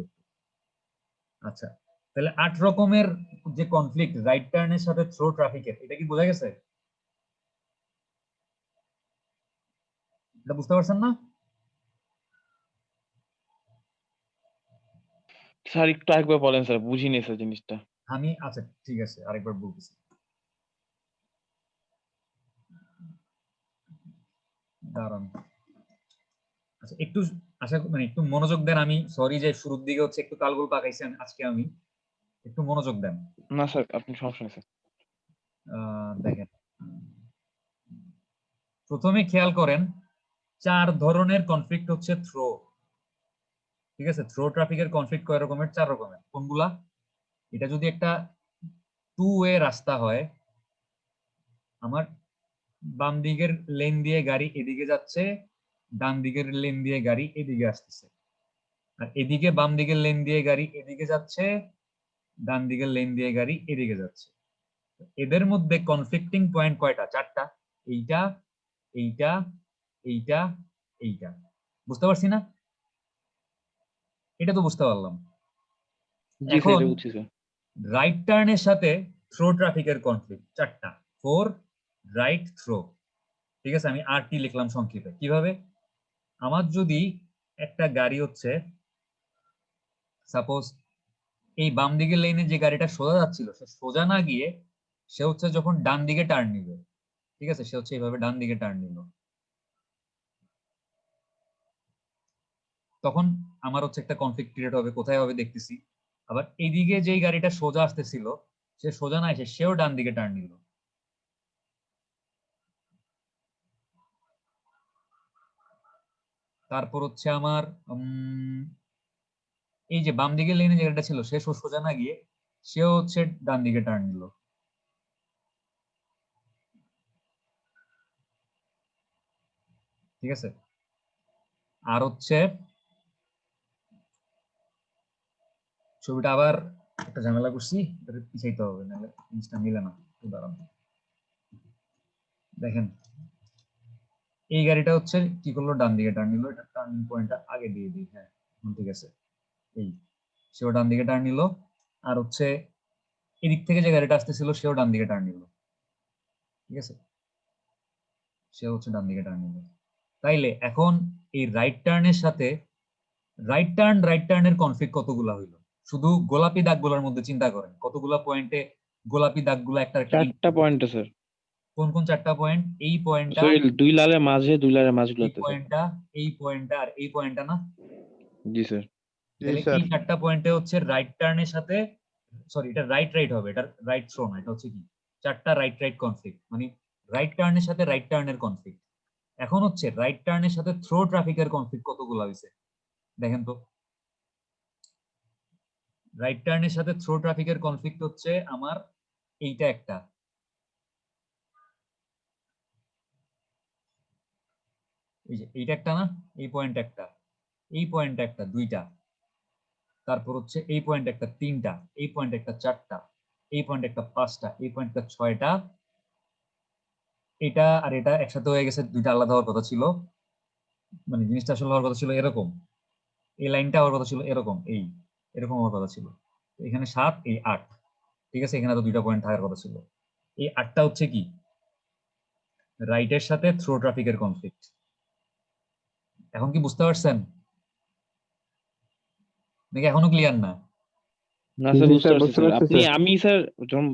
A: আচ্ছা তাহলে 8 রকমের যে কনফ্লিক্ট রাইট টার্নের সাথে থ্রো ট্রাফিকের, এটা কি বোঝা গেছে? এটা বুঝতে পারছেন না?
B: স্যার একটু একবার বলেন স্যার, বুঝিনি স্যার জিনিসটা।
A: আমি আচ্ছা ঠিক আছে আরেকবার বলতেছি, দাঁড়ান। আচ্ছা একটু আশা মানে একটু মনোযোগ দেন। আমি সরি যে শুরুর দিকে হচ্ছে একটু তালগোল পাকাইছেন আজকে, আমি একটু মনোযোগ দেন।
B: না স্যার আপনি সমস্যা নেই স্যার।
A: দেখেন প্রথমে খেয়াল করেন 4 ধরনের কনফ্লিক্ট হচ্ছে থ্রো, ঠিক আছে? থ্রো ট্রাফিকের কনফ্লিক্ট কয় রকমের? 4 রকমের। কোনগুলা? এটা যদি একটা 2 ওয়ে রাস্তা হয়, আমার বাম দিকের লেন দিয়ে গাড়ি এদিকে যাচ্ছে, ডান দিকের লেন দিয়ে গাড়ি এদিকে আসতেছে, আর এদিকে বাম দিকের লেন দিয়ে গাড়ি এদিকে যাচ্ছে, ডান দিকের লেন দিয়ে গাড়ি এদিকে যাচ্ছে। এদের মধ্যে কনফ্লিক্টিং পয়েন্ট কয়টা? 4টা। এইটা, এইটা, এইটা, এইটা। বুঝতে পারছি না? এটা তো বুঝতে পারলাম।
B: জি স্যার,
A: এখন
B: এটা বুঝছি স্যার।
A: রাইট টার্নের সাথে থ্রো ট্রাফিকের কনফ্লিক্ট 4টা, 4 রাইট থ্রো। ঠিক আছে, আমি RT লিখলাম সংক্ষেপে। কিভাবে? আমার যদি একটা গাড়ি হচ্ছে, সাপোজ এই বাম দিকের লেনে যে গাড়িটা সোজা যাচ্ছিল, সে সোজা না গিয়ে সে হচ্ছে যখন ডান দিকে টার্ন নিবে, ঠিক আছে, সে হচ্ছে এইভাবে ডান দিকে টার্ন নিল, তখন আমার হচ্ছে একটা কনফ্লিক্ট ক্রিয়েট হবে। কোথায় হবে দেখতেছি। আবার এইদিকে যেই গাড়িটা সোজা আসতেছিল, সে সোজা না এসে সেও ডান দিকে টার্ন নিল। তারপর হচ্ছে আমার এই যে বাম দিকের লেনে যে গাড়িটা ছিল, সে সোজা না গিয়ে সেও হচ্ছে ডান দিকে টার্ন নিল। ঠিক আছে, আর হচ্ছে ছবিটা আবার একটা ঝামেলা করছি, এটা পিছাইতে হবে, নাহলে জিনিসটা মিলে না। উদাহরণ দেখেন, এই গাড়িটা হচ্ছে কি করলো? ডান দিকে টার্ন নিল। এটা টার্নিং পয়েন্টটা আগে দিয়ে দিই। হ্যাঁ, ঠিক আছে, এই সেও ডান দিকে টার্ন নিল। আর হচ্ছে এদিক থেকে যে গাড়িটা আসতেছিল, সেও ডান দিকে টার্ন নিল। ঠিক আছে, সেও হচ্ছে ডান দিকে টার্ন নিল। তাইলে এখন এই রাইট টার্নের সাথে রাইট টার্নের কনফ্লিক্ট কতগুলা হইলো? শুধু গোলাপি দাগগুলোর মধ্যে চিন্তা করেন, কতগুলা পয়েন্টে গোলাপি দাগগুলো একটা
B: 4টা পয়েন্টে স্যার।
A: কোন কোন 4টা পয়েন্ট? এই পয়েন্টটা,
B: স্যার, দুই লালের মাঝে, দুই লালের
A: এই
B: মাঝগুলোতে স্যার।
A: পয়েন্টটা, এই পয়েন্টটা, আর এই পয়েন্টটা না?
B: জি স্যার।
C: জি
A: তাহলে
C: স্যার।
A: এই 4টা পয়েন্টে হচ্ছে রাইট টার্নের সাথে, সরি এটা রাইট হবে, এটা রাইট থ্রো না, এটা হচ্ছে কি 4টা রাইট কনফ্লিক্ট, মানে রাইট টার্নের সাথে রাইট টার্নের কনফ্লিক্ট। এখন হচ্ছে রাইট টার্নের সাথে থ্রো ট্রাফিকের কনফ্লিক্ট কতগুলো হয়েছে দেখেন তো। রাইট টার্নের সাথে থ্রো ট্রাফিকের কনফ্লিক্ট হচ্ছে আমার এইটা একটা, এই যে এইটা একটা না, এই পয়েন্ট একটা, এই পয়েন্ট একটা, দুইটা, তারপর হচ্ছে এই পয়েন্ট একটা, তিনটা, এই পয়েন্ট একটা, চারটা, এই পয়েন্ট একটা, পাঁচটা, এই পয়েন্ট একটা, 6টা। এটা আর এটা একসাথে হয়ে গেছে, দুইটা আলাদা হওয়ার কথা ছিল, মানে জিনিসটা আসলে হওয়ার কথা ছিল এরকম, এই লাইনটা হওয়ার কথা ছিল এরকম, এই এরকম হওয়ার কথা ছিল। এখানে 7, এই 8। ঠিক আছে, এখানে তো 2টা পয়েন্ট থাকার কথা ছিল। এই 8টা হচ্ছে কি রাইটের সাথে থ্রো ট্রাফিকের কনফ্লিক্ট। এখন কি বুঝতে পারছেন নাকি এখনো ক্লিয়ার না?
B: না স্যার,
D: জি
B: বুঝতে
D: স্যার,
B: পারছি
D: বুঝতে
B: স্যার।
D: পারছি
B: আপনি
D: স্যার।
B: আমি স্যার যখন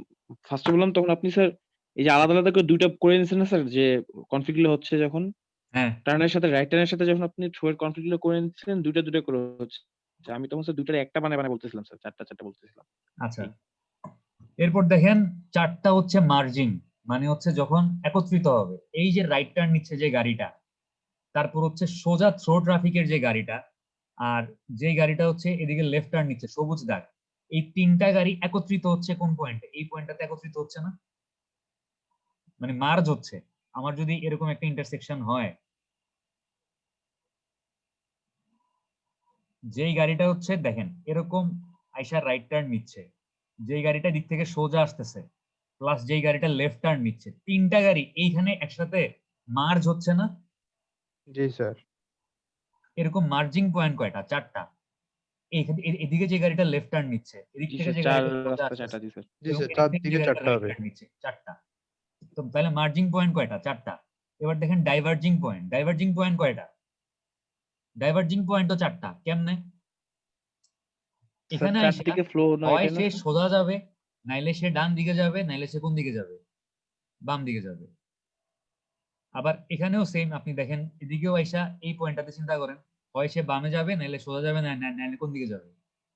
B: ফার্স্টে বললাম, তখন আপনি স্যার এই যে আলাদা আলাদা করে দুইটা করে নিয়েছেন না স্যার, যে কনফ্লিক্ট গুলো হচ্ছে যখন
A: হ্যাঁ,
B: টার্নের সাথে রাইট টার্নের সাথে, যখন আপনি থ্রো এর কনফ্লিক্ট গুলো করে নিচ্ছেন দুইটা দুইটা করে হচ্ছে, আমি তখন স্যার দুইটার একটা বানায় বলতেছিলাম স্যার, 4টা বলতেছিলাম।
A: আচ্ছা।
B: এই।
A: এরপর দেখেন 4টা হচ্ছে মার্জিং, মানে হচ্ছে যখন একত্রিত হবে। এই যে রাইট টার্ন নিচ্ছে যে গাড়িটা, তারপর হচ্ছে সোজা থ্রো ট্রাফিকের যে গাড়িটা, আর যে গাড়িটা হচ্ছে এদিকে লেফট টার্ন নিচ্ছে সবুজ দাগ, এই 3টা গাড়ি একত্রিত হচ্ছে কোন পয়েন্টে? এই পয়েন্টটাতে একত্রিত হচ্ছে না, মানে মার্জ হচ্ছে। আমার যদি এরকম একটা ইন্টারসেকশন হয়, যেই গাড়িটা হচ্ছে দেখেন এরকম আইসা রাইট টার্ন নিচ্ছে, যেই গাড়িটা দিক থেকে সোজা আসতেছে, প্লাস যেই গাড়িটা লেফট টার্ন নিচ্ছে, 3টা গাড়ি এইখানে একসাথে মার্জ হচ্ছে না?
C: জি স্যার।
A: এরকম মার্জিং পয়েন্ট কয়টা? 4টা। এদিকে যে গাড়িটা লেফট টার্ন নিচ্ছে, এদিক
B: জি
A: থেকে
B: স্যার,
A: যে
B: 4
A: গাড়িটা সোজা
B: রাস্তা 4টা।
A: আসতেছে,
B: জি স্যার।
C: জি
A: এবং
C: স্যার,
A: এদিক থেকে যে
C: 4 দিকে
A: গাড়িটা
C: 4টা
A: রাইট
C: হবে।
A: টার্ন নিচ্ছে, 4টা। তো তাহলে মার্জিং পয়েন্ট কয়টা? 4টা। এবার দেখেন ডাইভার্জিং পয়েন্ট কয়টা? ডাইভার্জিং পয়েন্ট তো 4টা। কেমনে?
B: স্যার,
A: এখানে আইসা
B: চারদিকে ফ্লো না,
A: হয়
B: এটা না
A: সে
B: স্যার?
A: সোজা যাবে, নাইলে সে ডান দিকে যাবে, নাইলে সে কোন দিকে যাবে? বাম দিকে যাবে। আবার এখানেও সেম, আপনি দেখেন এদিকেও আইসা এই পয়েন্টটাতে চিন্তা করেন, হয় সে বামে যাবে, নাইলে সোজা যাবে, নাইলে কোন দিকে যাবে?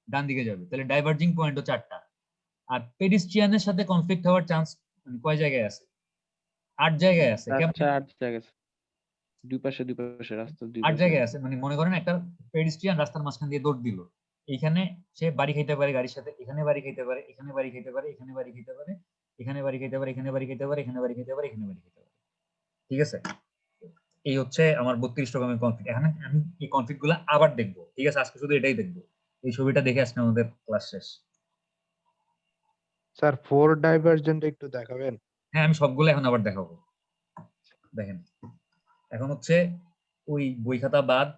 A: ডান দিকে যাবে। তাহলে ডাইভার্জিং পয়েন্টও 4টা। আর পেডিস্ট্রিয়ানের সাথে কনফ্লিক্ট হওয়ার চান্স মানে কয় জায়গায় আছে? 8 জায়গায় আছে। কেমন?
B: আচ্ছা 8 জায়গা আছে। দুই পাশে রাস্তার দুই
A: 8
B: পাশে।
A: জায়গায় আছে, মানে মনে করেন একটা পেডিস্ট্রিয়ান রাস্তার মাঝখান দিয়ে দৌড় দিল, এইখানে সে বাড়ি খাইতে পারে গাড়ির সাথে, এখানে বাড়ি খাইতে পারে, এখানে বাড়ি খাইতে পারে, এখানে বাড়ি খাইতে পারে, এখানে বাড়ি খাইতে পারে, এখানে বাড়ি খাইতে পারে, এখানে বাড়ি খাইতে পারে, এখানে বাড়ি খাইতে পারে। ঠিক আছে, এই হচ্ছে আমার 32 রকমের কনফ্লিক্ট। এখানে আমি এই কনফ্লিক্ট গুলো আবার দেখবো। ঠিক আছে, আজকে শুধু এটাই দেখবো। এই ছবিটা দেখে আজকে আমাদের ক্লাস শেষ।
D: স্যার 4 ডাইভারজেন্ট একটু দেখাবেন?
A: হ্যাঁ, আমি সবগুলো এখন আবার দেখাবো। দেখেন, এখন হচ্ছে ওই বই খাতা বাদ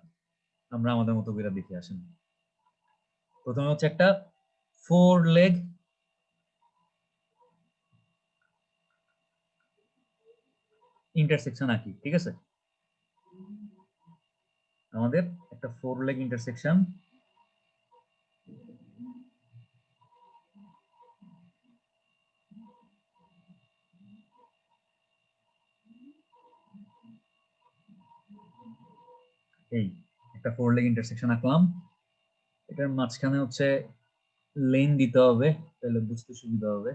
A: আমরা আমাদের মতো করে দেখে আসেন। প্রথমে হচ্ছে একটা 4 লেগ ইন্টারসেকশন আঁকি। ঠিক আছে, আমাদের একটা 4 লেগ ইন্টারসেকশন, এই একটা 4 লেগ ইন্টারসেকশন আঁকলাম। এটার মাঝখানে হচ্ছে লেন দিতে হবে, তাহলে বুঝতে সুবিধা হবে।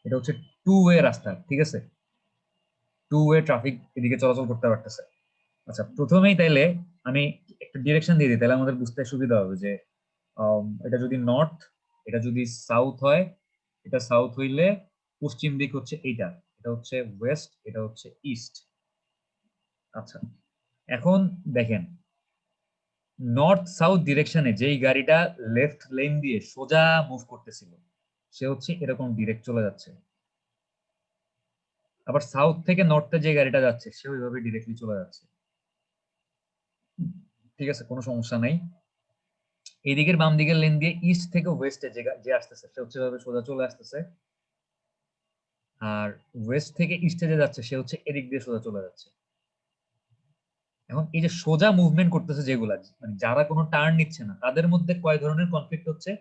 A: এটা হচ্ছে 2 ওয়ে রাস্তা। ঠিক আছে, 2 ওয়ে ট্রাফিক এদিকে চলাচল করতে পারতেছে। আচ্ছা, প্রথমেই তাইলে আমি একটা ডিরেকশন দিয়ে দিই, তাহলে আমাদের বুঝতে সুবিধা হবে যে এটা যদি নর্থ, এটা যদি সাউথ হয়, এটা সাউথ হইলে পশ্চিম দিক হচ্ছে এইটা, এটা হচ্ছে ওয়েস্ট, এটা হচ্ছে ইস্ট। আচ্ছা, এখন দেখেন, নর্থ সাউথ ডিরেকশনে যেই গাড়িটা লেফট লেন দিয়ে সোজা মুভ করতেছিল সে হচ্ছে এরকম ডিরেক্ট চলে যাচ্ছে। আবার সাউথ থেকে নর্থে যে গাড়িটা যাচ্ছে সে ওইভাবে ডিরেক্টলি চলে যাচ্ছে। ঠিক আছে, কোনো সমস্যা নাই। এইদিকের বাম দিকের লেন দিয়ে ইস্ট থেকে ওয়েস্টে যে আসতেছে সে হচ্ছে এভাবে সোজা চলে আসতেছে, আর ওয়েস্ট থেকে ইস্টে যে যাচ্ছে সে হচ্ছে এদিক দিয়ে সোজা চলে যাচ্ছে। এখন এই যে সোজা মুভমেন্ট করতেছে যেগুলা, মানে যারা কোনো টার্ন নিচ্ছে না, তাদের মধ্যে কয় ধরনের কনফ্লিক্ট হচ্ছে?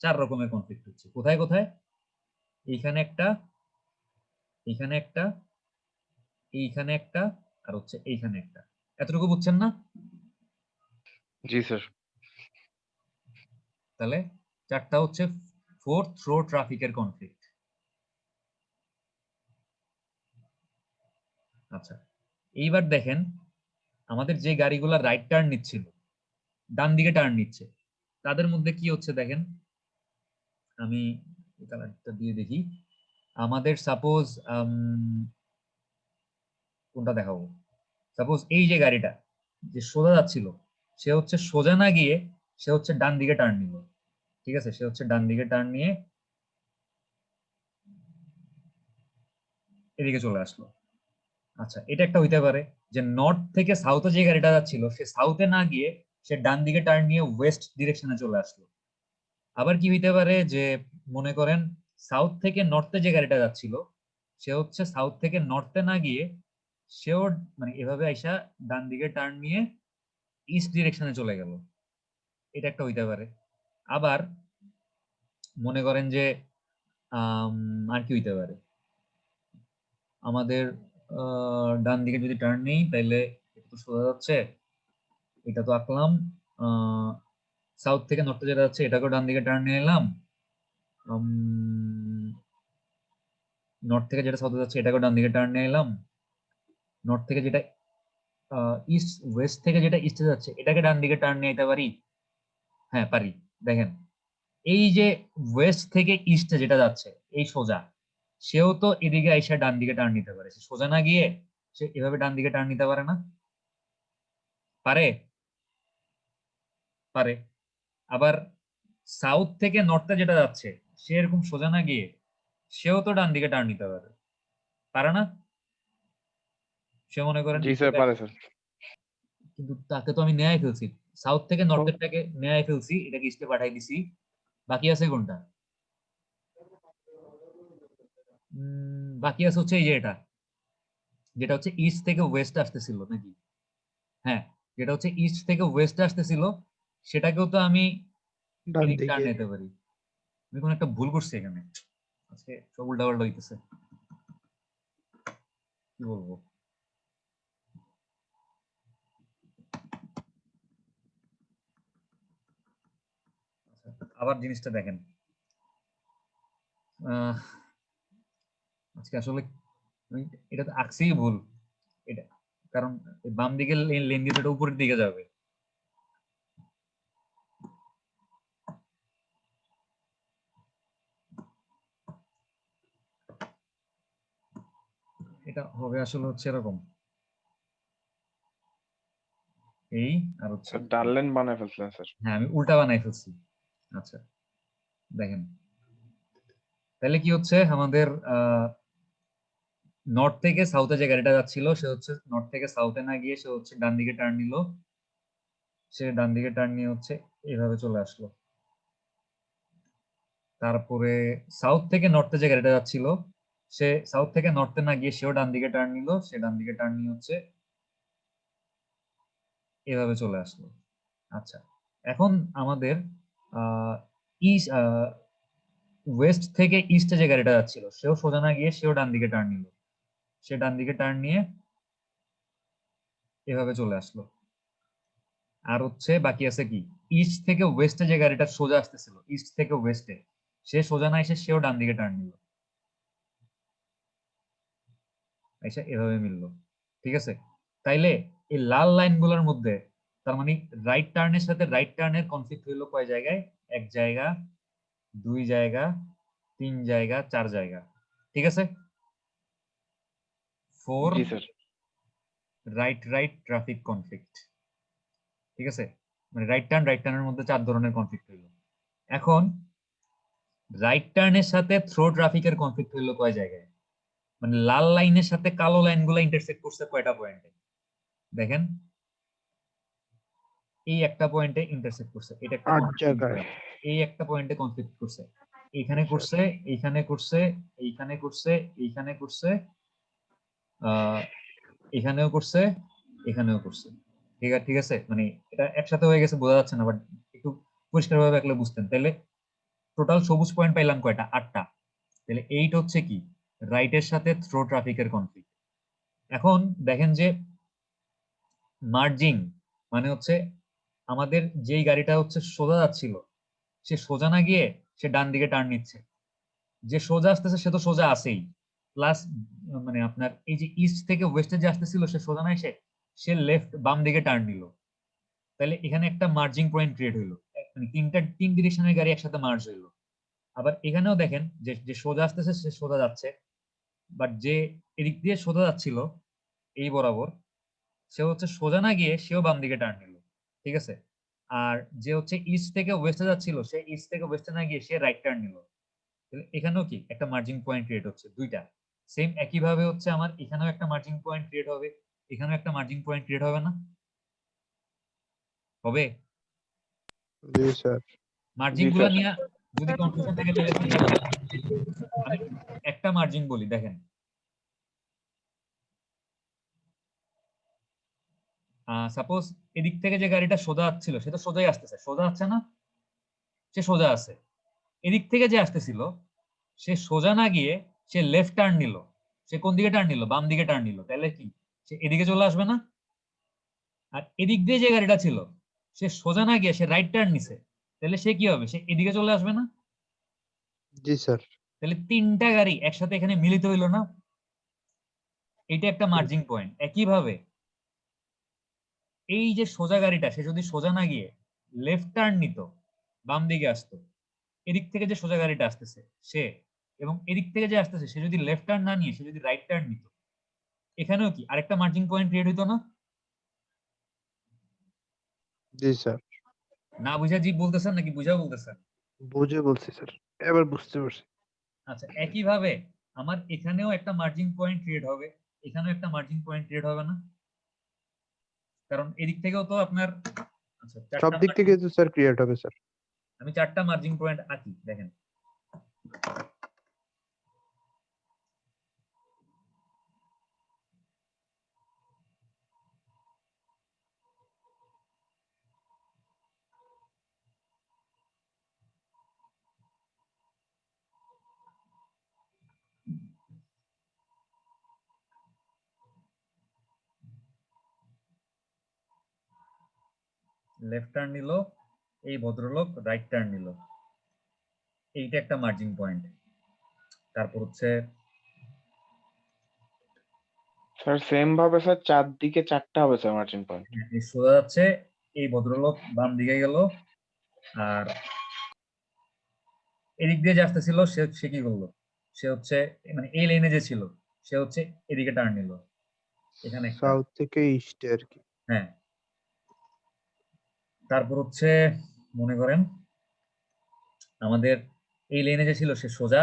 A: 4 রকমের কনফ্লিক্ট হচ্ছে। কোথায় কোথায়? এইখানে একটা, এইখানে একটা, এইখানে একটা, আর হচ্ছে এইখানে একটা। এতটুকু বুঝছেন না?
B: জি স্যার।
A: তাহলে 4টা হচ্ছে 4th রো ট্রাফিকের কনফ্লিক্ট। আচ্ছা, এইবার দেখেন, আমাদের যে গাড়িগুলা রাইট টার্ন নিচ্ছিল, ডান দিকে টার্ন নিচ্ছে, তাদের মধ্যে কি হচ্ছে দেখেন। আমি কালারটা দিয়ে দেখি। আমাদের সাপোজ কোনটা দেখাবো, সাপোজ এই যে গাড়িটা যে সোজা যাচ্ছিল সে হচ্ছে সোজা না গিয়ে সে হচ্ছে ডান দিকে টার্ন নিল। ঠিক আছে, সে হচ্ছে ডান দিকে টার্ন নিয়ে এদিকে চলে আসলো। আচ্ছা, এটা একটা হইতে পারে যে নর্থ থেকে সাউথে যে গাড়িটা যাচ্ছিল সে সাউথে না গিয়ে সে ডান দিকে টার্ন নিয়ে ওয়েস্ট ডিরেকশনে চলে আসলো। আবার কি হইতে পারে যে মনে করেন সাউথ থেকে নর্থে যে গাড়িটা যাচ্ছিল সে হচ্ছে সাউথ থেকে নর্থে না গিয়ে সেও মানে এভাবে আইসা ডান দিকে টার্ন নিয়ে ইস্ট ডিরেকশনে চলে গেল। এটা একটা হইতে পারে। আবার মনে করেন যে আর কি হইতে পারে, আমাদের ডান দিকে যদি টার্ন নেই তাহলে এটা তো সোজা যাচ্ছে, এটা তো আঁকলাম। সাউথ থেকে নর্থে যেটা যাচ্ছে এটাকেও ডান দিকে টার্ন নিয়ে এলাম, নর্থ থেকে যেটা সাউথে যাচ্ছে এটাকেও ডান দিকে টার্ন নিয়ে এলাম, নর্থ থেকে যেটা ইস্ট ওয়েস্ট থেকে যেটা ইস্টে যাচ্ছে এটাকে ডান দিকে টার্ন নিয়ে যেতে পারি। হ্যাঁ পারি। দেখেন, এই যে ওয়েস্ট থেকে ইস্টে যেটা যাচ্ছে এই সোজা, সেও তো এদিকে আইসা ডান দিকে টার্ন নিতে পারে, সে সোজা না গিয়ে সে এভাবে ডান দিকে টার্ন নিতে পারে না? পারে, পারে। আবার সাউথ থেকে নর্থে যেটা যাচ্ছে সে এরকম সোজা না গিয়ে সেও তো ডান দিকে টার্ন নিতে পারে, পারে না? সে মনে করেন
B: জি স্যার পারে স্যার।
A: কিন্তু তাকে তো আমি নেয়াই ফেলছি, সাউথ থেকে নর্থেরটাকে নেয়াই ফেলছি, এটাকে ইস্টে পাঠাই দিছি। বাকি আছে কোনটা? বাকি আছে হচ্ছে এই যে এটা, যেটা হচ্ছে ইস্ট থেকে ওয়েস্ট আসতেছিল নাকি? হ্যাঁ, যেটা হচ্ছে ইস্ট থেকে ওয়েস্ট আসতেছিল সেটাকেও তো আমি
D: ডান
A: এদিকে টার্ন
D: দিকে।
A: নিতে পারি। আমি কোনো একটা ভুল করছি এখানে, আজকে সব উল্টাপাল্টা হইতেছে, কি বলবো। আবার জিনিসটা দেখেন, আহ, আজকে আসলে এটা তো আঁকছেই ভুল এটা, কারণ এই বাম দিকের লেন দিয়ে তো এটা উপরের দিকে যাবে। এটা হবে আসলে হচ্ছে এরকম, এই আর হচ্ছে
B: স্যার ডাল লাইন বানায় ফেলছিলেন স্যার।
A: হ্যাঁ আমি উল্টা বানাই ফেলছি। আচ্ছা দেখেন, তাহলে কি হচ্ছে আমাদের নর্থ থেকে সাউথে যে গাড়িটা যাচ্ছিল সে হচ্ছে নর্থ থেকে সাউথে না গিয়ে সে হচ্ছে ডান দিকে টার্ন নিল, সে ডান দিকে টার্ন নিয়ে হচ্ছে এইভাবে চলে আসলো। তারপরে সাউথ থেকে নর্থে যে গাড়িটা যাচ্ছিল সে সাউথ থেকে নর্থে না গিয়ে সেও ডান দিকে টার্ন নিল, সে ডান দিকে টার্ন নিয়ে হচ্ছে এভাবে চলে আসলো। আচ্ছা এখন আমাদের ইস্ট ওয়েস্ট থেকে ইস্টে যে গাড়িটা যাচ্ছিল সেও সোজা না গিয়ে সেও ডান দিকে টার্ন নিল, সে ডান দিকে টার্ন নিয়ে এভাবে চলে আসলো। আর হচ্ছে বাকি আছে কি, ইস্ট থেকে ওয়েস্টে যে গাড়িটা সোজা আসতেছিল ইস্ট থেকে ওয়েস্টে, সে সোজা না এসে সেও ডান দিকে টার্ন নিল, এসে এভাবে মিললো। ঠিক আছে, তাইলে এই লাল লাইন গুলোর মধ্যে তার মানে রাইট টার্নের সাথে রাইট টার্নের কনফ্লিক্ট হইলো কয় জায়গায়, এক জায়গা, দুই জায়গা, তিন জায়গা, চার জায়গা। ঠিক আছে, four
B: G sir.
A: Right right traffic conflict. ঠিক আছে, মানে রাইট টার্নের মধ্যে চার ধরনের কনফ্লিক্ট হইলো। এখন রাইট টার্নের সাথে থ্রো ট্রাফিকের কনফ্লিক্ট হইলো কয় জায়গায়, মানে লাল লাইনের সাথে কালো লাইন গুলো ইন্টারসেক্ট করছে কয়টা পয়েন্টে, দেখেন এই একটা পয়েন্টে ইন্টারসেক্ট করছে, এটা একটা
D: 8
A: conflict
D: জায়গায়।
A: point। এই একটা পয়েন্টে কনফ্লিক্ট করছে, এইখানে করছে, এইখানে করছে, এইখানে করছে, এইখানে করছে, আহ এখানেও করছে, এখানেও করছে। ঠিক আছে, মানে এটা একসাথে হয়ে গেছে বোঝা যাচ্ছে না, বাট একটু পরিষ্কার ভাবে একলে বুঝতেন তাহলে টোটাল সবুজ পয়েন্ট পাইলাম কয়টা, 8টা। তাহলে এইট হচ্ছে কি, রাইটের সাথে থ্রো ট্রাফিকের কনফ্লিক্ট। এখন দেখেন যে মার্জিং মানে হচ্ছে আমাদের যেই গাড়িটা হচ্ছে সোজা যাচ্ছিল সে সোজা না গিয়ে সে ডান দিকে টার্ন নিচ্ছে, যে সোজা আসতেছে সে তো সোজা আসেই, প্লাস মানে আপনার এই যে ইস্ট থেকে ওয়েস্টে যে আসতেছিল সে সোজা না এসে সে লেফট বাম দিকে টার্ন নিল। তাহলে এখানে একটা মার্জিং পয়েন্ট ক্রিয়েট হইলো, মানে তিন ডিরেকশনের গাড়ি একসাথে মার্জ হইলো। আবার এখানেও দেখেন যে যে সোজা আসতেছে সে সোজা যাচ্ছে, বাট যে এদিক দিয়ে সোজা যাচ্ছিল এই বরাবর সে হচ্ছে সোজা না গিয়ে সেও বাম দিকে টার্ন নিল। ঠিক আছে, আর যে হচ্ছে ইস্ট থেকে ওয়েস্টে যাচ্ছিল সে ইস্ট থেকে ওয়েস্টে না গিয়ে সে রাইট টার্ন নিল। তাহলে এখানেও কি একটা মার্জিং পয়েন্ট ক্রিয়েট হচ্ছে দুইটা, সেম একই ভাবে হচ্ছে আমার এখানেও একটা মার্জিং পয়েন্ট ক্রিয়েট হবে, এখানেও একটা মার্জিং পয়েন্ট ক্রিয়েট হবে না, হবে?
D: জি স্যার।
A: মার্জিং
B: জি
A: গুলা
B: স্যার।
A: নিয়ে যদি কনফিউশন থাকে তাহলে চিন্তা করেন। আমি একটা মার্জিং বলি, দেখেন সাপোজ এদিক থেকে যে গাড়িটা সোজা আসছিল সে তো সোজাই আসতেছে, সোজা আসছে না, সে সোজা আছে। এদিক থেকে যে আসতেছিল সে সোজা না গিয়ে সে লেফট টার্ন নিল, সে কোন দিকে টার্ন নিল, বাম দিকে টার্ন নিল, তাহলে কি সে এদিকে চলে আসবে না? আর এদিক দিয়ে যে গাড়িটা ছিল সে সোজা না গিয়ে সে রাইট টার্ন নিছে, তাহলে সে কি হবে, সে এদিকে চলে আসবে না?
D: জি স্যার।
A: তাহলে তিনটা গাড়ি একসাথে এখানে মিলিত হইলো না, এটা একটা মার্জিং পয়েন্ট। একইভাবে এই যে সোজা গাড়িটা সে যদি সোজা না গিয়ে লেফট টার্ন নিত, বাম দিকে আসতো, এদিক থেকে যে সোজা গাড়িটা আসতেছে সে, এবং এদিক থেকে যে আসতেছে সে যদি লেফট টার্ন না নিয়ে সে যদি রাইট টার্ন নিত, এখানেও কি আরেকটা মার্জিং পয়েন্ট ক্রিয়েট হইতো না?
D: জি স্যার।
A: না বুঝা জি বলতেছেন নাকি বুঝা বলতেছেন?
D: বুঝে বলছি স্যার, এবার বুঝতে পারছি।
A: আচ্ছা একইভাবে আমার এখানেও একটা মার্জিং পয়েন্ট ক্রিয়েট হবে, এখানেও একটা মার্জিং পয়েন্ট ক্রিয়েট হবে না? কারণ এদিক থেকেও তো আপনার, আচ্ছা
D: সব দিক থেকে তো স্যার ক্রিয়েট হবে স্যার।
A: আমি চারটা মার্জিং পয়েন্ট আঁকি, দেখেন লেফট টার্ন নিল, এই ভদ্রলোক রাইট টার্ন নিল, এইটা একটা মার্জিং পয়েন্ট। তারপর হচ্ছে
B: স্যার সেম ভাবে স্যার চারদিকে চারটা হবে স্যার মার্জিন পয়েন্ট।
A: এই সোজা যাচ্ছে, এই ভদ্রলোক বাম দিকে গেল, আর এদিক দিয়ে যে আসতেছিল সে সে কি করলো, সে হচ্ছে মানে এই লাইনে যে ছিল সে হচ্ছে এদিকে টার্ন নিল, এখানে একটা।
D: সাউথ থেকে ইস্টে আর কি।
A: হ্যাঁ, তারপর হচ্ছে মনে করেন আমাদের এই লেনে যে ছিল সে সোজা,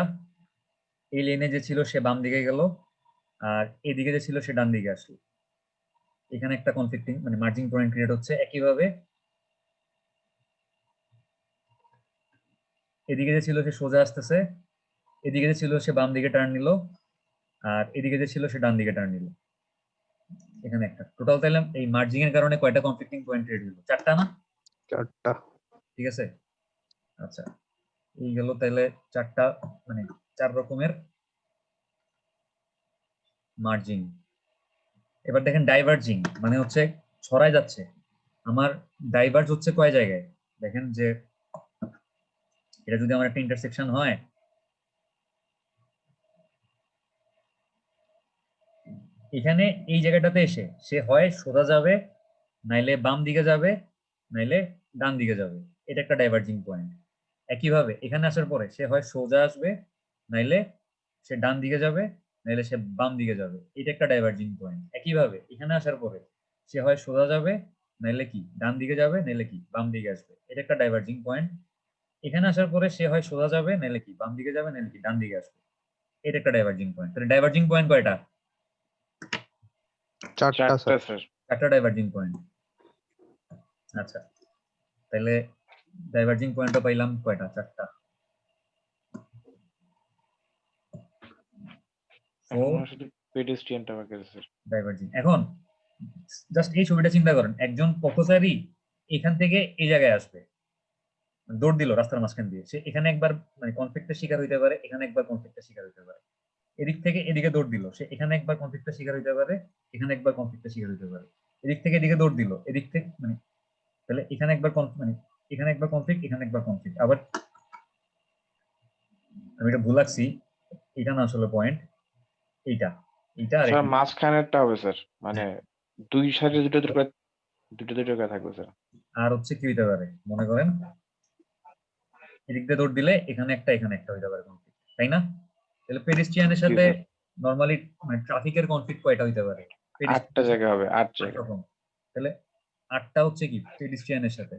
A: এই লেনে যে ছিল সে বাম দিকে গেল, আর এদিকে যে ছিল সে ডান দিকে আসলো। এখানে একটা কনফ্লিক্টিং মানে মার্জিং পয়েন্ট ক্রিয়েট হচ্ছে। একইভাবে এদিকে যে ছিল সে সোজা আসতেছে, এদিকে যে ছিল সে বাম দিকে টার্ন নিল, আর এদিকে যে ছিল সে ডান দিকে টার্ন নিল। এখানে একটা টোটাল তাইলে এই মার্জিং এর কারণে কয়টা কনফ্লিক্টিং পয়েন্ট ক্রিয়েট হলো? চারটা না?
D: চারটা।
A: ঠিক আছে, আচ্ছা এই গেল তাইলে চারটা, মানে 4 রকমের মার্জিং। এবার দেখেন ডাইভার্জিং মানে হচ্ছে ছড়ায় যাচ্ছে। আমার ডাইভার্জ হচ্ছে কয় জায়গায়, দেখেন যে এটা যদি আমার একটা ইন্টারসেকশন হয়, এখানে এই জায়গাটাতে এসে সে হয় সোজা যাবে, নাইলে বাম দিকে যাবে, নাইলে ডান দিকে যাবে। এটা একটা ডাইভার্জিং পয়েন্ট। একইভাবে এখানে আসার পরে সে হয় সোজা আসবে, নাইলে সে ডান দিকে যাবে, নাইলে সে বাম দিকে যাবে। এটা একটা ডাইভার্জিং পয়েন্ট। একইভাবে এখানে আসার পরে সে হয় সোজা যাবে, নাইলে কি ডান দিকে যাবে, নাইলে কি বাম দিকে আসবে। এটা একটা ডাইভার্জিং পয়েন্ট। এখানে আসার পরে সে হয় সোজা যাবে, নাইলে কি বাম দিকে যাবে, নাইলে কি ডান দিকে আসবে। এটা একটা ডাইভার্জিং পয়েন্ট। তাহলে ডাইভার্জিং পয়েন্ট কয়টা?
D: চারটা
B: চারটা
D: স্যার।
B: স্যার।
A: একটা ডাইভার্জিং পয়েন্ট। আচ্ছা, তাহলে ডাইভার্জিং পয়েন্টও পাইলাম কয়টা? চারটা।
B: এখন শুধু পেডেস্ট্রিয়ানটা বাকি আছে স্যার।
A: ডাইভার্জিং। এখন জাস্ট এই ছবিটা চিন্তা করেন, একজন পথচারী এখান থেকে এই জায়গায় আসবে, দৌড় দিল রাস্তার মাঝখান দিয়ে, সে এখানে একবার মানে কনফ্লিক্টের শিকার হইতে পারে, এখানে একবার কনফ্লিক্টের শিকার হইতে পারে। এদিক থেকে এদিকে দৌড় দিল, সে এখানে একবার কনফ্লিক্টের শিকার হইতে পারে, এখানে একবার কনফ্লিক্টের শিকার হইতে পারে। এদিক থেকে এদিকে দৌড় দিল, এদিক থেকে মানে তাহলে এখানে একবার মানে এখানে একবার কনফ্লিক্ট, এখানে একবার কনফ্লিক্ট। আবার আমি এটা ভুল লাগছি, এটা না আসলে পয়েন্ট, এইটা এইটা আর
B: স্যার
A: এটা।
B: মাঝখানেরটা হবে স্যার, মানে দুই সাইডে দুটো দুটো করে থাকবে স্যার।
A: আর হচ্ছে কি হইতে পারে মনে করেন, এদিক দিয়ে দৌড় দিলে এখানে একটা এখানে একটা হইতে পারে কনফ্লিক্ট, তাই না? তাহলে পেডিস্ট্রিয়ানের
B: জি
A: সাথে
B: স্যার।
A: নরমালি মানে ট্রাফিকের কনফ্লিক্ট কয়টা হইতে পারে?
B: 8টা জায়গা হবে, 8
A: 8
B: জায়গা।
A: রকম। তাহলে 8টা হচ্ছে কি পেডিস্ট্রিয়ানের সাথে।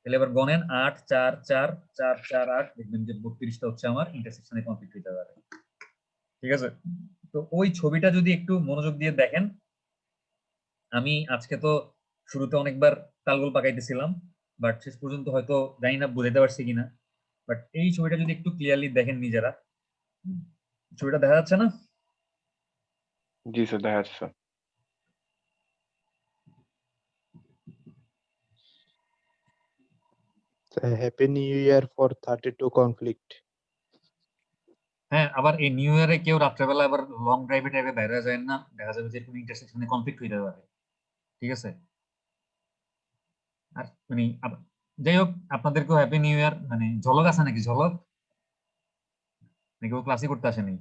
A: তাহলে এবার গণেন 8 4 4 4 4 8, দেখবেন যে 32টা হচ্ছে আমার ইন্টারসেকশনে কনফ্লিক্ট হইতে পারে। ঠিক আছে, তো ওই ছবিটা যদি একটু মনোযোগ দিয়ে দেখেন, আমি আজকে তো শুরুতে অনেকবার তালগোল পাকাইতেছিলাম, বাট শেষ পর্যন্ত হয়তো জানি না বুঝাইতে পারছি কিনা, বাট এই ছবিটা যদি একটু ক্লিয়ারলি দেখেন নিজেরা, ছবিটা দেখা যাচ্ছে না?
B: জি স্যার, দেখা যাচ্ছে sir.
D: Happy new year for 32 conflict.
A: হ্যাঁ, আবার এই নিউ ইয়ারে কেউ রাত্রেবেলা আবার লং ড্রাইভে টাইভে বাইরে যায় না, দেখা যাবে যে কোনো ইন্টারসেকশনে কনফ্লিক্ট হইতে পারে। ঠিক আছে, আর মানে যাই হোক, আপনাদেরকেও হ্যাপি নিউ ইয়ার। মানে ঝলক আছে নাকি? ঝলক নাকি ও ক্লাসই করতে আসেনি?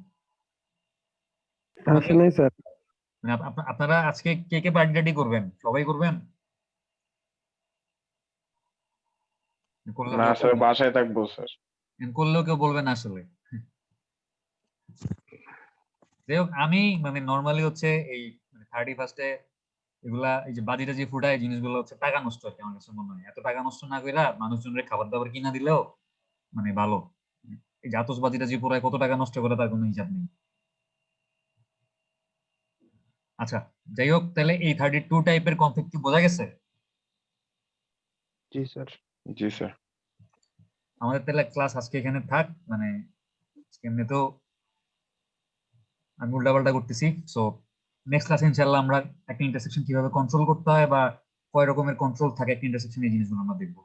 D: আসে নাই স্যার।
A: মানে আপনারা আজকে কে কে পার্টি টার্টি করবেন? সবাই করবেন? করলেও
B: না
A: কেউ
B: স্যার, বাসায় থাকবো স্যার।
A: করলেও কেউ বলবে না আসলে। যাই হোক, আমি মানে নর্মালি হচ্ছে এই 31 এগুলা এই যে বাজি টাজি ফুটায় জিনিসগুলো হচ্ছে টাকা নষ্ট আর কি। আমার কাছে মনে হয় এত টাকা নষ্ট না কইরা মানুষজনের খাবার দাবার কিনা দিলেও মানে ভালো। এই যে আতশবাজি টাজি পুরায় কত টাকা নষ্ট করে তার কোনো হিসাব নেই। আচ্ছা, যাই হোক, তাহলে এই 32 টাইপের কনফ্লিক্ট কি বোঝা গেছে?
D: জি স্যার।
B: জি স্যার।
A: আমাদের তাহলে ক্লাস আজকে এখানে থাক। মানে এমনিতেও আমি উল্টাপাল্টা করতেছি, সো নেক্সট ক্লাসে ইনশাল্লাহ আমরা একটা ইন্টারসেকশন কিভাবে কন্ট্রোল করতে হয় বা কয় রকমের কন্ট্রোল থাকে একটা ইন্টারসেকশন, এই জিনিসগুলো আমরা দেখবো।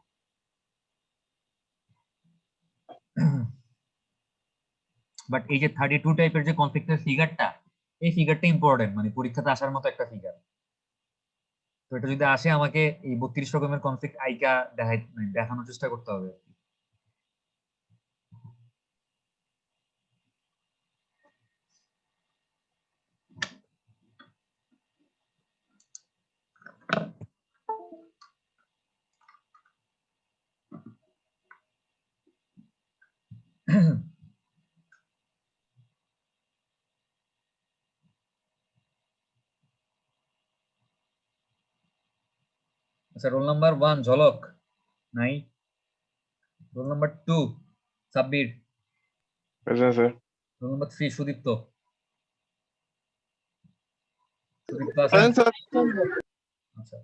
A: বাট এই যে 32 টাইপের যে কনফ্লিক্টের ফিগারটা, এই ফিগারটা ইম্পর্টেন্ট, মানে পরীক্ষাতে আসার মতো একটা ফিগার। তো এটা যদি আসে আমাকে এই 32 রকমের কনফ্লিক্ট আইকা দেখানোর চেষ্টা করতে হবে। আচ্ছা, রোল নাম্বার 1 ঝলক নাই। Roll number 2 Sabbir.
B: Present sir.
A: Roll number 3 Sudipta. Sudipta আছেন?
C: Present sir.
A: আচ্ছা